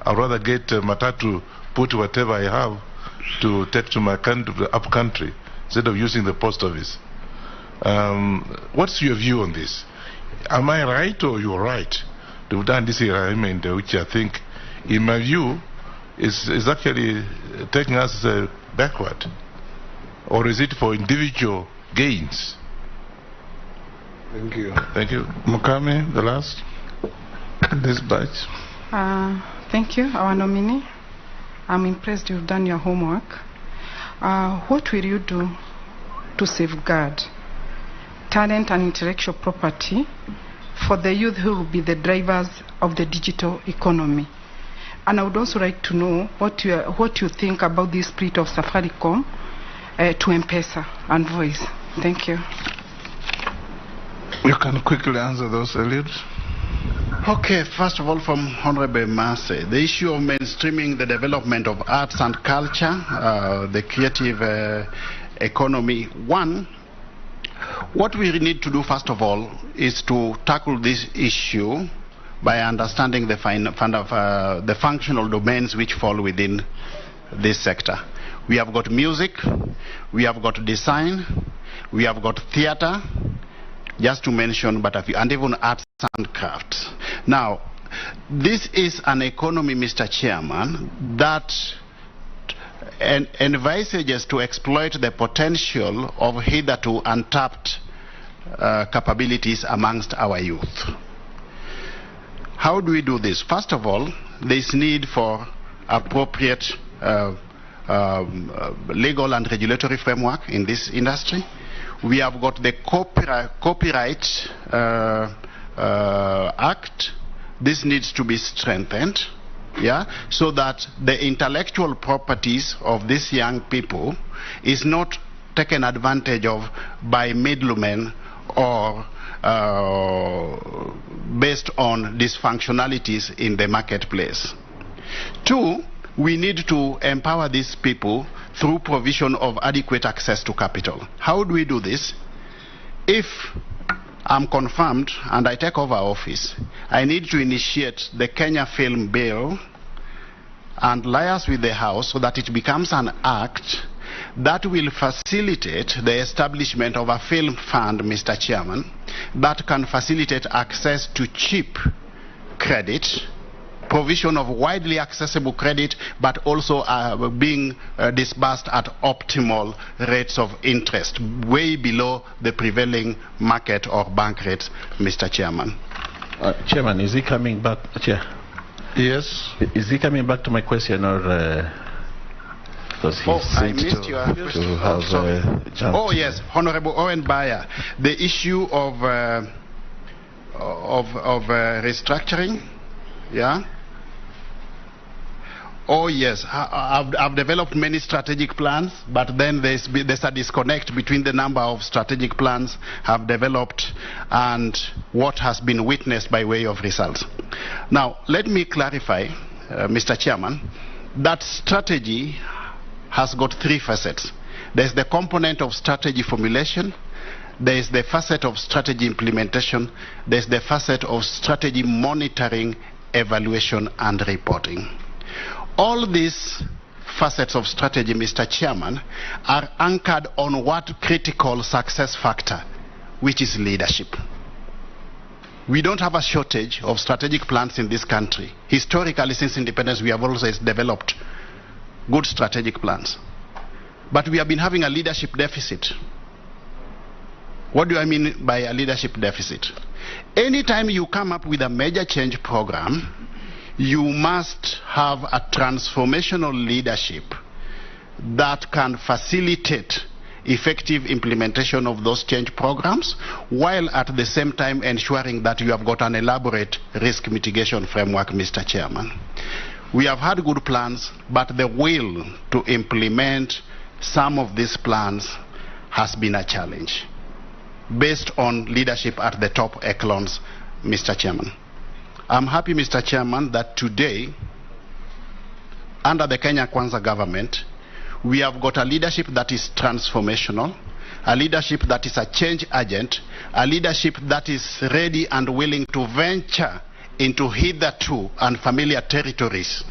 I'd rather get matatu, put whatever I have to take to my up country instead of using the post office. What's your view on this? Am I right or you're right? They've done this arrangement, which I think, in my view, is actually taking us backward. Or is it for individual gains? Thank you. Thank you. Mukame, the last. This batch. Thank you, our nominee. I'm impressed you've done your homework. What will you do to safeguard talent and intellectual property for the youth who will be the drivers of the digital economy? And I would also like to know what you think about the split of Safaricom to M-Pesa and Voice. Thank you. You can quickly answer those, Eliud. Okay, first of all, from Honorable Massey, the issue of mainstreaming the development of arts and culture, the creative economy. One, what we need to do, first of all, is to tackle this issue by understanding the functional domains which fall within this sector. We have got music, we have got design, we have got theater, just to mention but a few, and even arts and crafts. Now, this is an economy, Mr. Chairman, that envisages to exploit the potential of hitherto untapped capabilities amongst our youth. How do we do this? First of all, there is need for appropriate legal and regulatory framework in this industry. We have got the Copyright Act. This needs to be strengthened, yeah, so that the intellectual properties of these young people is not taken advantage of by middlemen or based on dysfunctionalities in the marketplace. Two, we need to empower these people through provision of adequate access to capital. How do we do this? If I'm confirmed and I take over office, I need to initiate the Kenya Film Bill and liaise with the House so that it becomes an act that will facilitate the establishment of a film fund, Mr. Chairman, that can facilitate access to cheap credit, provision of widely accessible credit, but also being disbursed at optimal rates of interest, way below the prevailing market or bank rates, Mr. Chairman. Chairman, is he coming back? Chair? Yes. Is he coming back to my question or... because he seems to have Oh yes, Honorable Owen Bayer, the issue of restructuring, yeah. Oh yes, I've developed many strategic plans, but then there's a disconnect between the number of strategic plans I've developed and what has been witnessed by way of results. Now, let me clarify, Mr. Chairman, that strategy has got three facets. There's the component of strategy formulation, there's the facet of strategy implementation, there's the facet of strategy monitoring, evaluation, and reporting. All these facets of strategy, Mr. Chairman, are anchored on what critical success factor, which is leadership. We don't have a shortage of strategic plans in this country. Historically, since independence, we have always developed good strategic plans. But we have been having a leadership deficit. What do I mean by a leadership deficit? Anytime you come up with a major change program, you must have a transformational leadership that can facilitate effective implementation of those change programs, while at the same time ensuring that you have got an elaborate risk mitigation framework, Mr. Chairman. We have had good plans, but the will to implement some of these plans has been a challenge, based on leadership at the top echelons, Mr. Chairman. I'm happy, Mr. Chairman, that today, under the Kenya Kwanza government, we have got a leadership that is transformational, a leadership that is a change agent, a leadership that is ready and willing to venture into hitherto unfamiliar territories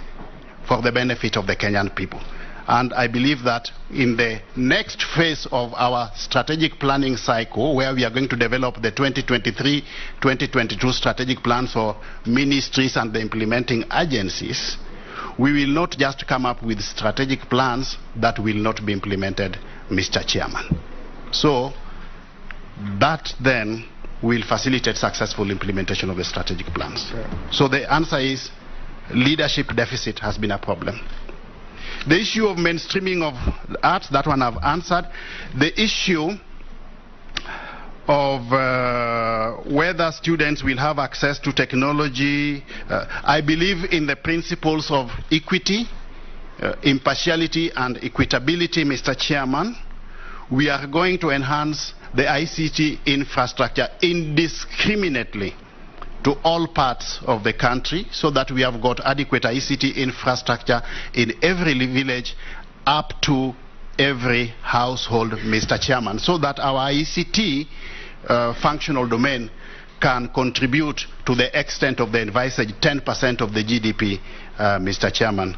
for the benefit of the Kenyan people. And I believe that in the next phase of our strategic planning cycle, where we are going to develop the 2023-2022 strategic plans for ministries and the implementing agencies, we will not just come up with strategic plans that will not be implemented, Mr. Chairman. So that then will facilitate successful implementation of the strategic plans. So the answer is leadership deficit has been a problem. The issue of mainstreaming of arts, that one I've answered. The issue of whether students will have access to technology, I believe in the principles of equity, impartiality and equitability, Mr. Chairman. We are going to enhance the ICT infrastructure indiscriminately to all parts of the country, so that we have got adequate ICT infrastructure in every village up to every household, Mr. Chairman, so that our ICT functional domain can contribute to the extent of the envisaged 10% of the GDP, Mr. Chairman.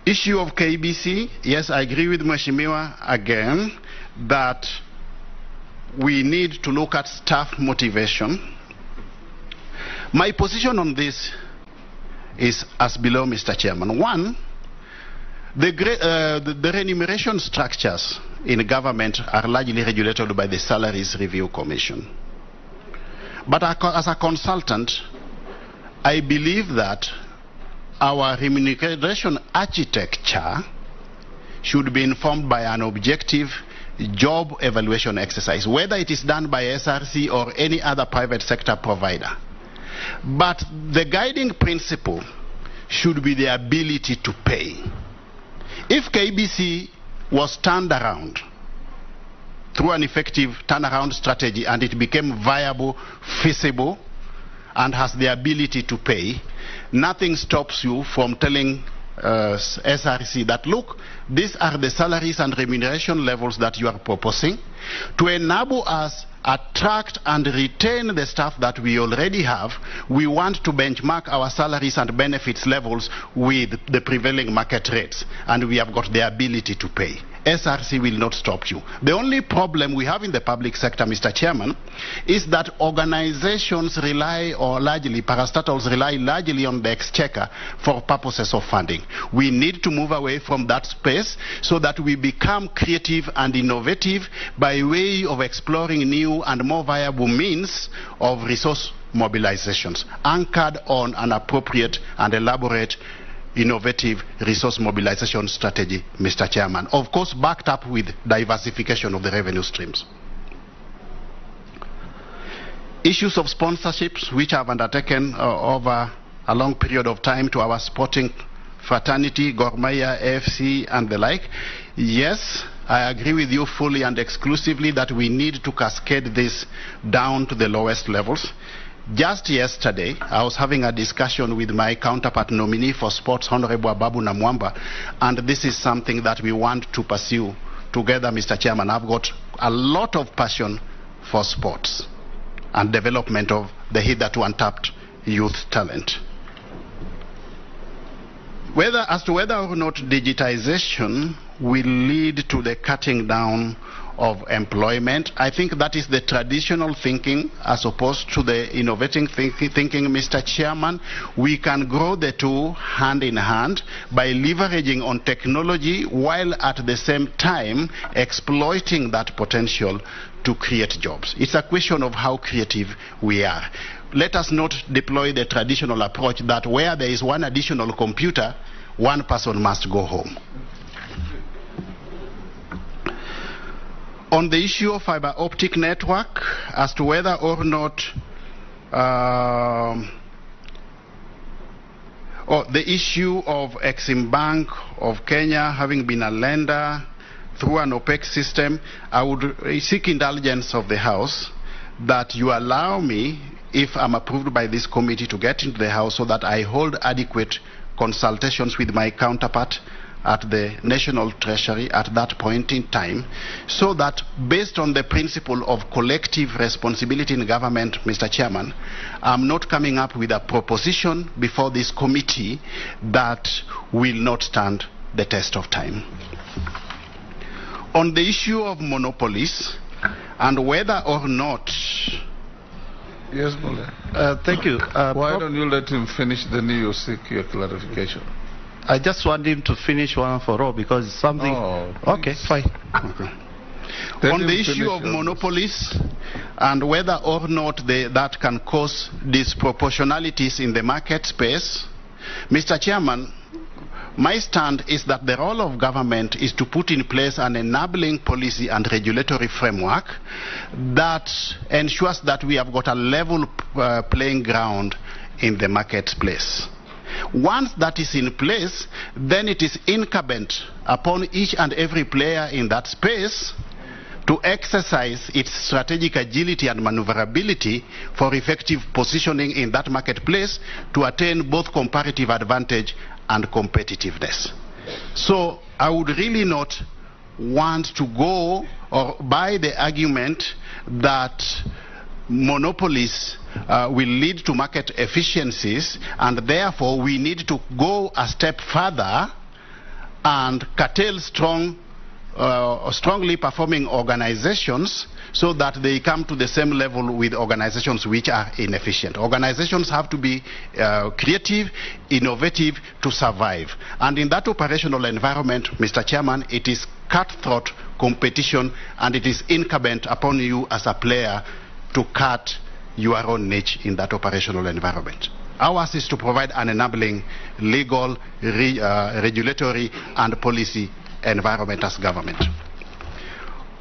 Issue of KBC, yes, I agree with Mheshimiwa again that we need to look at staff motivation. My position on this is as below, Mr. Chairman. One, the remuneration structures in government are largely regulated by the Salaries Review Commission. But as a consultant, I believe that our remuneration architecture should be informed by an objective job evaluation exercise, whether it is done by SRC or any other private sector provider. But the guiding principle should be the ability to pay. If KBC was turned around through an effective turnaround strategy and it became viable, feasible, and has the ability to pay, nothing stops you from telling SRC that, look, these are the salaries and remuneration levels that you are proposing to enable us attract and retain the staff that we already have. We want to benchmark our salaries and benefits levels with the prevailing market rates, and we have got the ability to pay. SRC will not stop you. The only problem we have in the public sector, Mr. Chairman, is that organizations rely, or largely, parastatals rely largely on the exchequer for purposes of funding. We need to move away from that space so that we become creative and innovative by way of exploring new and more viable means of resource mobilizations, anchored on an appropriate and elaborate innovative resource mobilization strategy, Mr. Chairman. Of course, backed up with diversification of the revenue streams. Issues of sponsorships, which I've undertaken over a long period of time to our sporting fraternity, Gor Mahia, AFC, and the like. Yes, I agree with you fully and exclusively that we need to cascade this down to the lowest levels. Just yesterday, I was having a discussion with my counterpart nominee for sports, Honorable Ababu Namwamba, and this is something that we want to pursue together, Mr. Chairman. I've got a lot of passion for sports and development of the hitherto untapped youth talent. As to whether or not digitization will lead to the cutting down of employment, I think that is the traditional thinking as opposed to the innovating thinking, Mr. Chairman. We can grow the two hand in hand by leveraging on technology while at the same time exploiting that potential to create jobs. It's a question of how creative we are. Let us not deploy the traditional approach that where there is one additional computer, one person must go home. On the issue of fiber optic network, as to whether or not the issue of Exim Bank of Kenya having been a lender through an opaque system, I would seek indulgence of the House that you allow me, if I'm approved by this committee, to get into the House so that I hold adequate consultations with my counterpart at the National Treasury at that point in time, so that based on the principle of collective responsibility in government, Mr. Chairman, I'm not coming up with a proposition before this committee that will not stand the test of time. On the issue of monopolies and whether or not... Yes, Mole. Thank you. Why don't you let him finish, then you seek your clarification? I just want him to finish one for all because it's something... Oh, okay, fine. Okay. On the issue of monopolies and whether or not that can cause disproportionalities in the market space, Mr. Chairman, my stand is that the role of government is to put in place an enabling policy and regulatory framework that ensures that we have got a level playing ground in the marketplace. Once that is in place, then it is incumbent upon each and every player in that space to exercise its strategic agility and maneuverability for effective positioning in that marketplace to attain both comparative advantage and competitiveness. So I would really not want to go or buy the argument that monopolies will lead to market efficiencies, and therefore we need to go a step further and curtail strongly performing organizations so that they come to the same level with organizations which are inefficient. Organizations have to be creative, innovative to survive. And in that operational environment, Mr. Chairman, it is cutthroat competition, and it is incumbent upon you as a player to cut your own niche in that operational environment. Ours is to provide an enabling legal, regulatory and policy environment as government.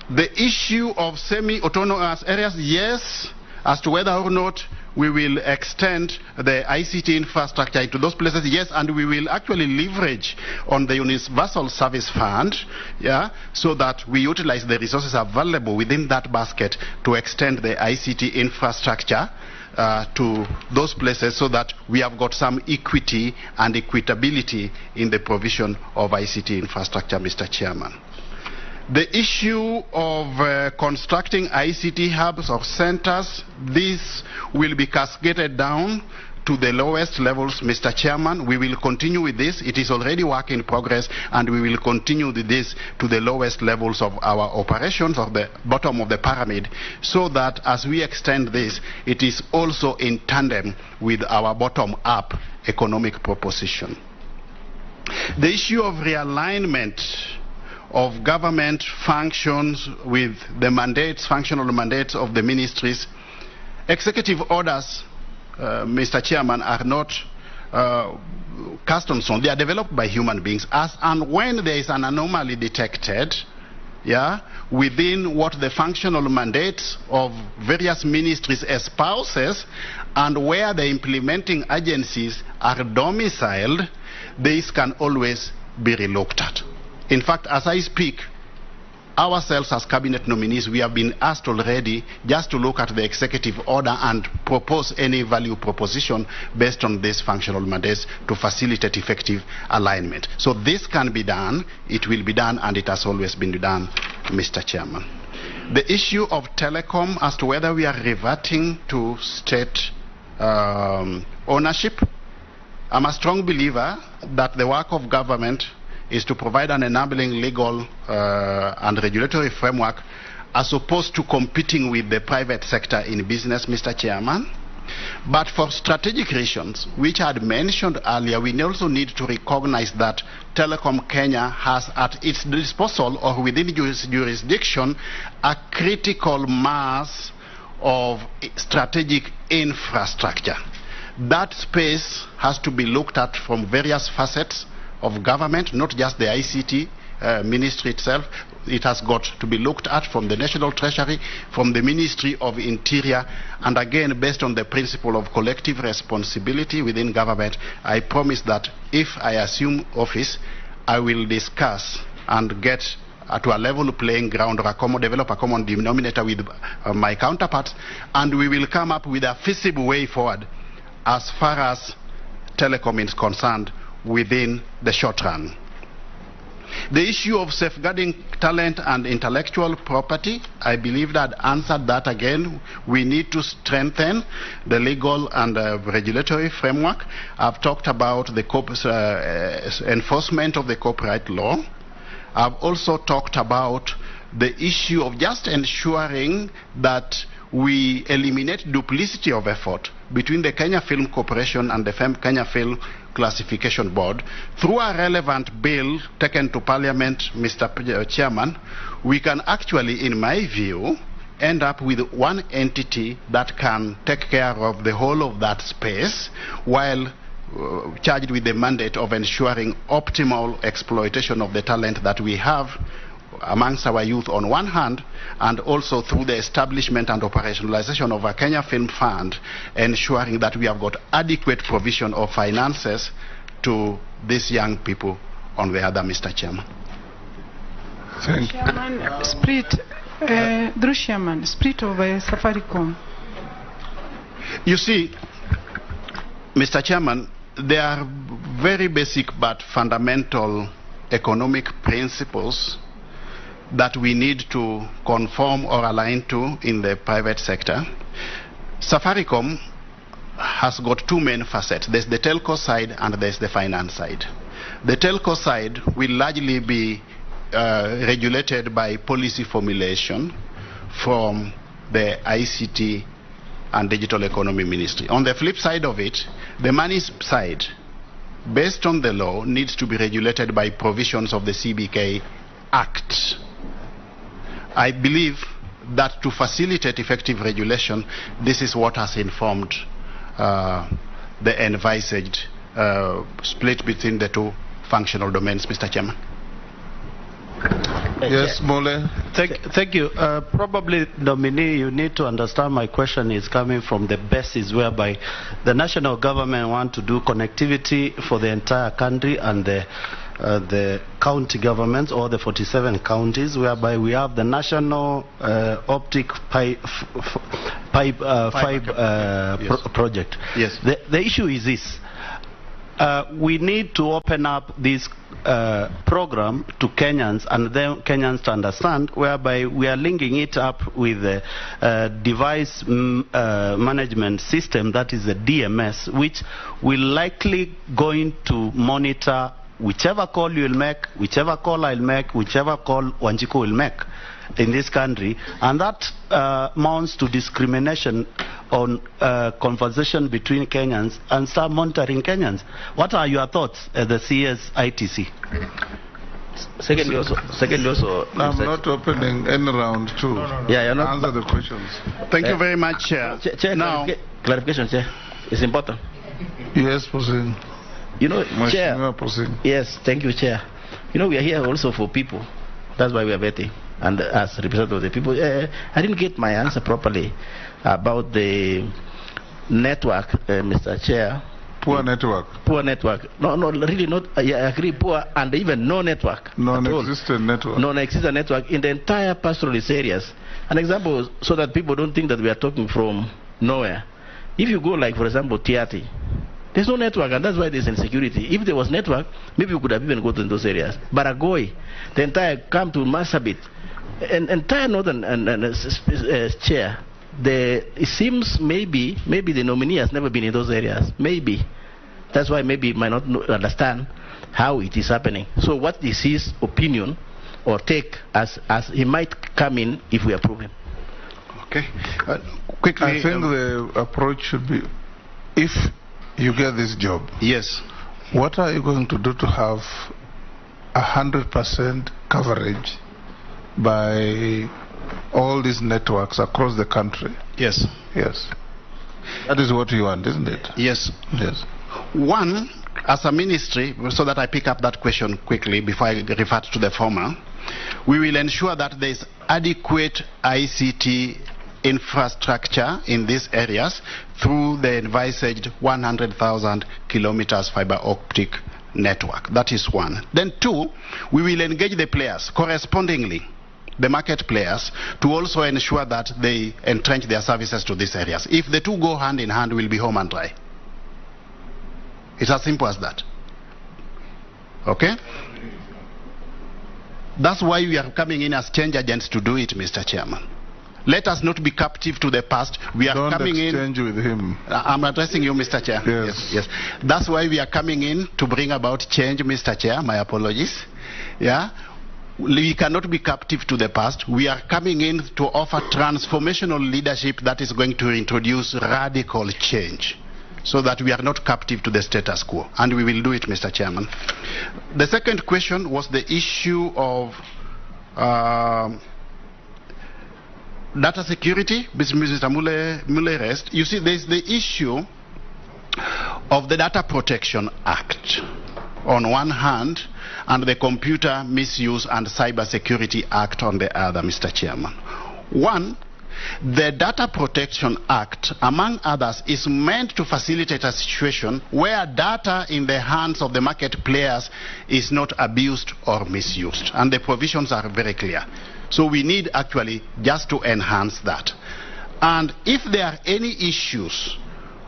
The issue of semi-autonomous areas, yes, as to whether or not we will extend the ICT infrastructure into those places, yes, and we will actually leverage on the Universal Service Fund, yeah, so that we utilize the resources available within that basket to extend the ICT infrastructure to those places so that we have got some equity and equitability in the provision of ICT infrastructure, Mr. Chairman. The issue of constructing ICT hubs or centers, this will be cascaded down to the lowest levels, Mr. Chairman. We will continue with this. It is already work in progress, and we will continue with this to the lowest levels of our operations, of the bottom of the pyramid, so that as we extend this, it is also in tandem with our bottom-up economic proposition. The issue of realignment of government functions with the mandates, functional mandates of the ministries. Executive orders, Mr. Chairman, are not cast on stone. They are developed by human beings. As and when there is an anomaly detected, yeah, within what the functional mandates of various ministries espouses and where the implementing agencies are domiciled, this can always be relooked at. In fact, as I speak, ourselves as cabinet nominees, we have been asked already just to look at the executive order and propose any value proposition based on these functional mandates to facilitate effective alignment. So this can be done, it will be done, and it has always been done, Mr. Chairman. The issue of telecom as to whether we are reverting to state ownership, I'm a strong believer that the work of government is to provide an enabling legal and regulatory framework as opposed to competing with the private sector in business, Mr. Chairman. But for strategic reasons, which I had mentioned earlier, we also need to recognize that Telecom Kenya has at its disposal or within jurisdiction a critical mass of strategic infrastructure. That space has to be looked at from various facets of government, not just the ICT ministry itself. It has got to be looked at from the National Treasury, from the Ministry of Interior, and again, based on the principle of collective responsibility within government, I promise that if I assume office, I will discuss and get to a level playing ground or develop a common denominator with my counterparts, and we will come up with a feasible way forward as far as telecom is concerned within the short run. The issue of safeguarding talent and intellectual property, I believe that answered that again. We need to strengthen the legal and regulatory framework. I've talked about the enforcement of the copyright law. I've also talked about the issue of just ensuring that we eliminate duplicity of effort between the Kenya Film Corporation and the Kenya Film Classification Board. Through a relevant bill taken to Parliament, Mr. Chairman, we can actually, in my view, end up with one entity that can take care of the whole of that space while charged with the mandate of ensuring optimal exploitation of the talent that we have amongst our youth on one hand, and also through the establishment and operationalization of a Kenya Film Fund, ensuring that we have got adequate provision of finances to these young people on the other, Mr. Chairman. Thank you. Chairman, spirit of Safaricom. You see, Mr. Chairman, there are very basic but fundamental economic principles that we need to conform or align to in the private sector. Safaricom has got two main facets. There's the telco side and there's the finance side. The telco side will largely be regulated by policy formulation from the ICT and Digital Economy Ministry. On the flip side of it, the money side, based on the law, needs to be regulated by provisions of the CBK Act. I believe that to facilitate effective regulation, this is what has informed the envisaged split between the two functional domains, Mr. Chairman. Yes, Mole. Thank you. Probably, nominee, you need to understand my question is coming from the basis whereby the national government want to do connectivity for the entire country, and the county governments, or the 47 counties, whereby we have the national optic project. Yes. The issue is this. We need to open up this program to Kenyans, and then Kenyans to understand, whereby we are linking it up with the device management system, that is the DMS, which will likely going to monitor whichever call you will make, whichever call I'll make, whichever call Wanjiku will make in this country, and that amounts to discrimination on conversation between Kenyans and start monitoring Kenyans. What are your thoughts as the CS-ITC? Secondly also, I'm not opening any round two. Yeah, you're not. Answer the questions. Thank you very much, Chair. Chair, now, clarification, Chair. It's important. Yes, proceed. You know, Chair. Proceed. Yes, thank you, Chair. You know, we are here also for people. That's why we are vetting. And as representative of the people, I didn't get my answer properly about the network, Mr. Chair. Poor network. Poor network. No, really not. I agree, poor and even no network. Non-existent network. Non-existent network in the entire pastoralist areas. An example, so that people don't think that we are talking from nowhere. If you go, like, for example, Tiati, there's no network, and that's why there's insecurity. If there was network, maybe we could have even gone to those areas. Baragoi, the entire come to Marsabit, entire northern Chair. It seems maybe the nominee has never been in those areas. Maybe. That's why maybe he might not understand how it is happening. So what is his opinion or take as he might come in if we approve him? Okay. Quickly. I think the approach should be, if you get this job, yes, what are you going to do to have 100% coverage by all these networks across the country? Yes. Yes. That is what you want, isn't it? Yes. Yes. One, as a ministry, so that I pick up that question quickly before I refer to the former, we will ensure that there is adequate ICT infrastructure in these areas through the envisaged 100,000 kilometers fiber optic network. That is one. Then two, we will engage the players correspondingly, the market players, to also ensure that they entrench their services to these areas. If the two go hand in hand, we'll be home and dry. It's as simple as that. Okay? That's why we are coming in as change agents to do it, Mr. Chairman. Let us not be captive to the past. We are coming in. Don't exchange with him. I'm addressing you, Mr. Chair. Yes. That's why we are coming in to bring about change, Mr. Chair. My apologies. Yeah. We cannot be captive to the past. We are coming in to offer transformational leadership that is going to introduce radical change, so that we are not captive to the status quo. And we will do it, Mr. Chairman. The second question was the issue of data security, Mr. Mule rest. You see, there's the issue of the Data Protection Act on one hand, and the Computer Misuse and Cyber Security Act on the other, Mr. Chairman. One, the Data Protection Act, among others, is meant to facilitate a situation where data in the hands of the market players is not abused or misused. And the provisions are very clear. So we need actually just to enhance that. And if there are any issues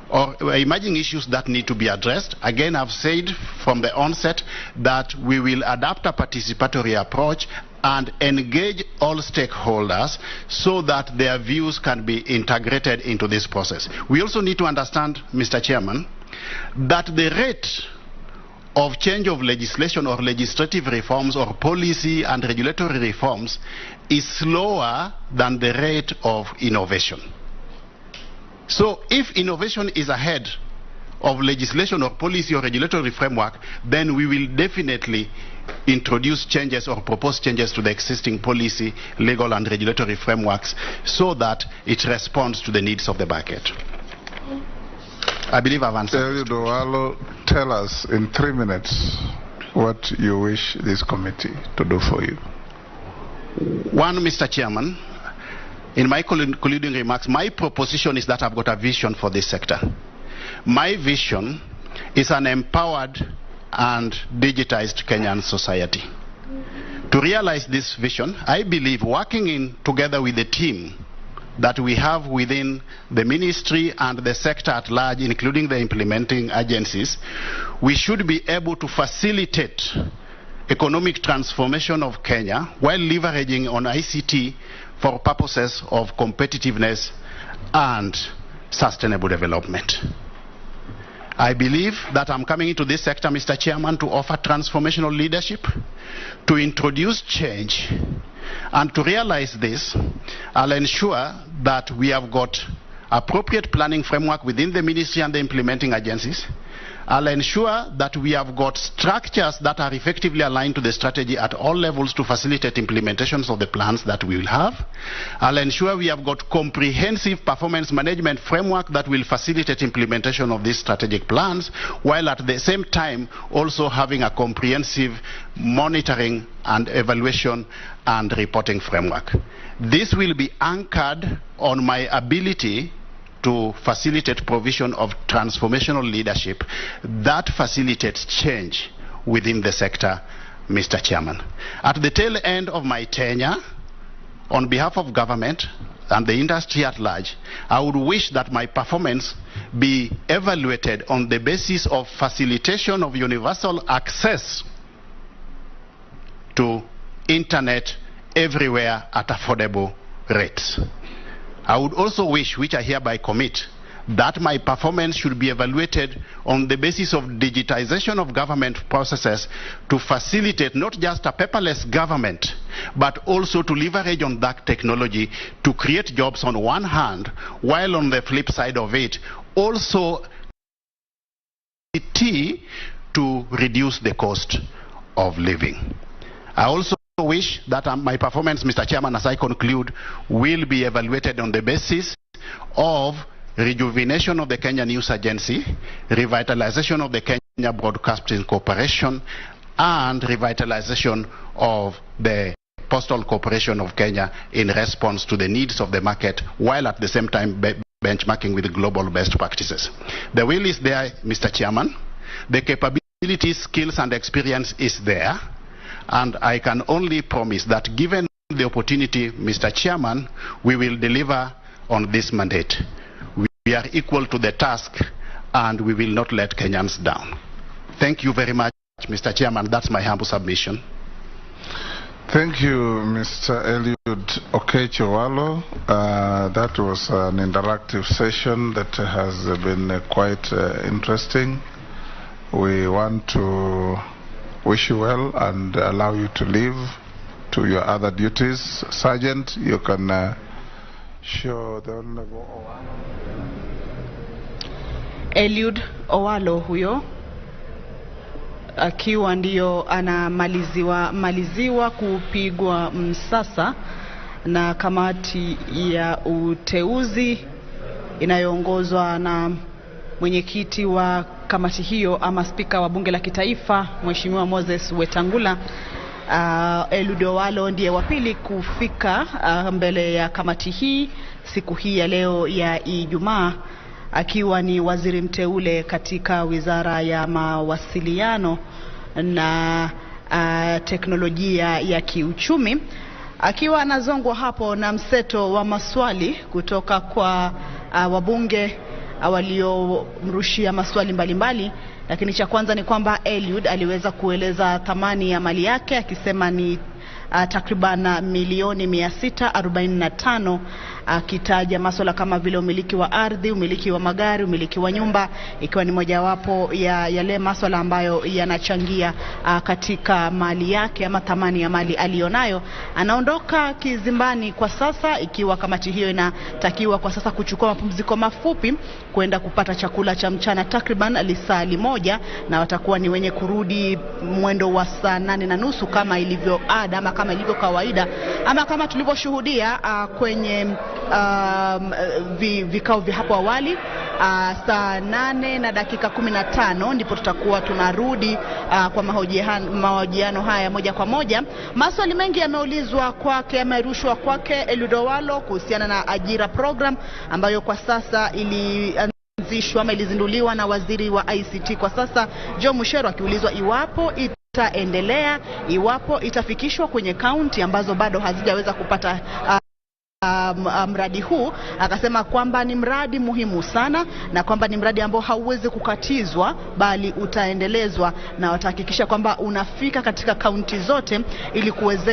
or emerging issues that need to be addressed, again, I've said from the onset that we will adapt a participatory approach and engage all stakeholders so that their views can be integrated into this process. We also need to understand, Mr. Chairman, that the rate of change of legislation or legislative reforms or policy and regulatory reforms is slower than the rate of innovation. So if innovation is ahead of legislation or policy or regulatory framework, then we will definitely introduce changes or propose changes to the existing policy, legal and regulatory frameworks so that it responds to the needs of the market. I believe I've answered. Tell us in 3 minutes what you wish this committee to do for you. One, Mr. Chairman, in my concluding remarks, my proposition is that I've got a vision for this sector. My vision is an empowered and digitized Kenyan society. To realize this vision, I believe working together with the team that we have within the ministry and the sector at large, including the implementing agencies, we should be able to facilitate economic transformation of Kenya while leveraging on ICT for purposes of competitiveness and sustainable development. I believe that I'm coming into this sector, Mr. Chairman, to offer transformational leadership, to introduce change, and to realize this, I'll ensure that we have got appropriate planning framework within the ministry and the implementing agencies. I'll ensure that we have got structures that are effectively aligned to the strategy at all levels to facilitate implementations of the plans that we will have. I'll ensure we have got comprehensive performance management framework that will facilitate implementation of these strategic plans, while at the same time also having a comprehensive monitoring and evaluation and reporting framework. This will be anchored on my ability to facilitate provision of transformational leadership that facilitates change within the sector, Mr. Chairman. At the tail end of my tenure, on behalf of government and the industry at large, I would wish that my performance be evaluated on the basis of facilitation of universal access to internet everywhere at affordable rates. I would also wish, which I hereby commit, that my performance should be evaluated on the basis of digitization of government processes to facilitate not just a paperless government, but also to leverage on that technology to create jobs on one hand, while on the flip side of it, also to reduce the cost of living. I also wish that my performance, Mr. Chairman, as I conclude, will be evaluated on the basis of rejuvenation of the Kenya News Agency, revitalization of the Kenya Broadcasting Corporation, and revitalization of the Postal Corporation of Kenya in response to the needs of the market, while at the same time benchmarking with global best practices. The will is there, Mr. Chairman. The capabilities, skills, and experience is there. And I can only promise that given the opportunity, Mr. Chairman, we will deliver on this mandate. We are equal to the task, and we will not let Kenyans down. Thank you very much, Mr. Chairman. That's my humble submission. Thank you, Mr. Eliud Okech-Owalo. That was an interactive session that has been quite interesting. We want to wish you well and allow you to leave to your other duties. Sergeant, you can show the Honorable Eliud Owalo huyo akiwa ndio anamaliziwa kupigwa msasa na kamati ya uteuzi inayoongozwa na mwenyekiti wa kamati hiyo ama spika wa bunge la kitaifa Mheshimiwa Moses Wetangula. Eliud Owalo ndiye wa pili kufika mbele ya kamati hii siku hii ya leo ya Ijumaa, akiwa ni waziri mteule katika wizara ya mawasiliano na teknolojia ya kiuchumi, akiwa anazongwa hapo na mseto wa maswali kutoka kwa wabunge waliomrushia maswali mbalimbali. Lakini cha kwanza ni kwamba Eliud aliweza kueleza thamani ya mali yake, akisema ni takriban milioni 645, akitaja masuala kama vile umiliki wa ardhi, umiliki wa magari, umiliki wa nyumba, ikiwa ni mojawapo ya yale masuala ambayo yanachangia katika mali yake ama thamani ya mali alionayo. Anaondoka kizimbani kwa sasa, ikiwa kamati hiyo inatakiwa kwa sasa kuchukua mapumziko mafupi kwenda kupata chakula cha mchana takriban lisaa moja, na watakuwa ni wenye kurudi mwendo wa saa 8:30 kama ilivyo ada ama kama ilivyo kawaida ama kama tulivyoshuhudia kwenye vikao vya hapo awali. Saa 8:15 ndipo tutakuwa tunarudi kwa mahojiano haya moja kwa moja. Maswali mengi yameulizwa kwake, yamerushwa kwake Eliud Owalo kuhusiana na ajira program ambayo kwa sasa ilianzishwa ama ilizinduliwa na waziri wa ICT kwa sasa Joe Mucheru, akiulizwa iwapo itaendelea, iwapo itafikishwa kwenye kaunti ambazo bado hazijaweza kupata mradi huu. Akasema kwamba ni mradi muhimu sana na kwamba ni mradi ambao hauwezi kukatizwa bali utaendelezwa, na watahakikisha kwamba unafika katika kaunti zote ili kuwezesha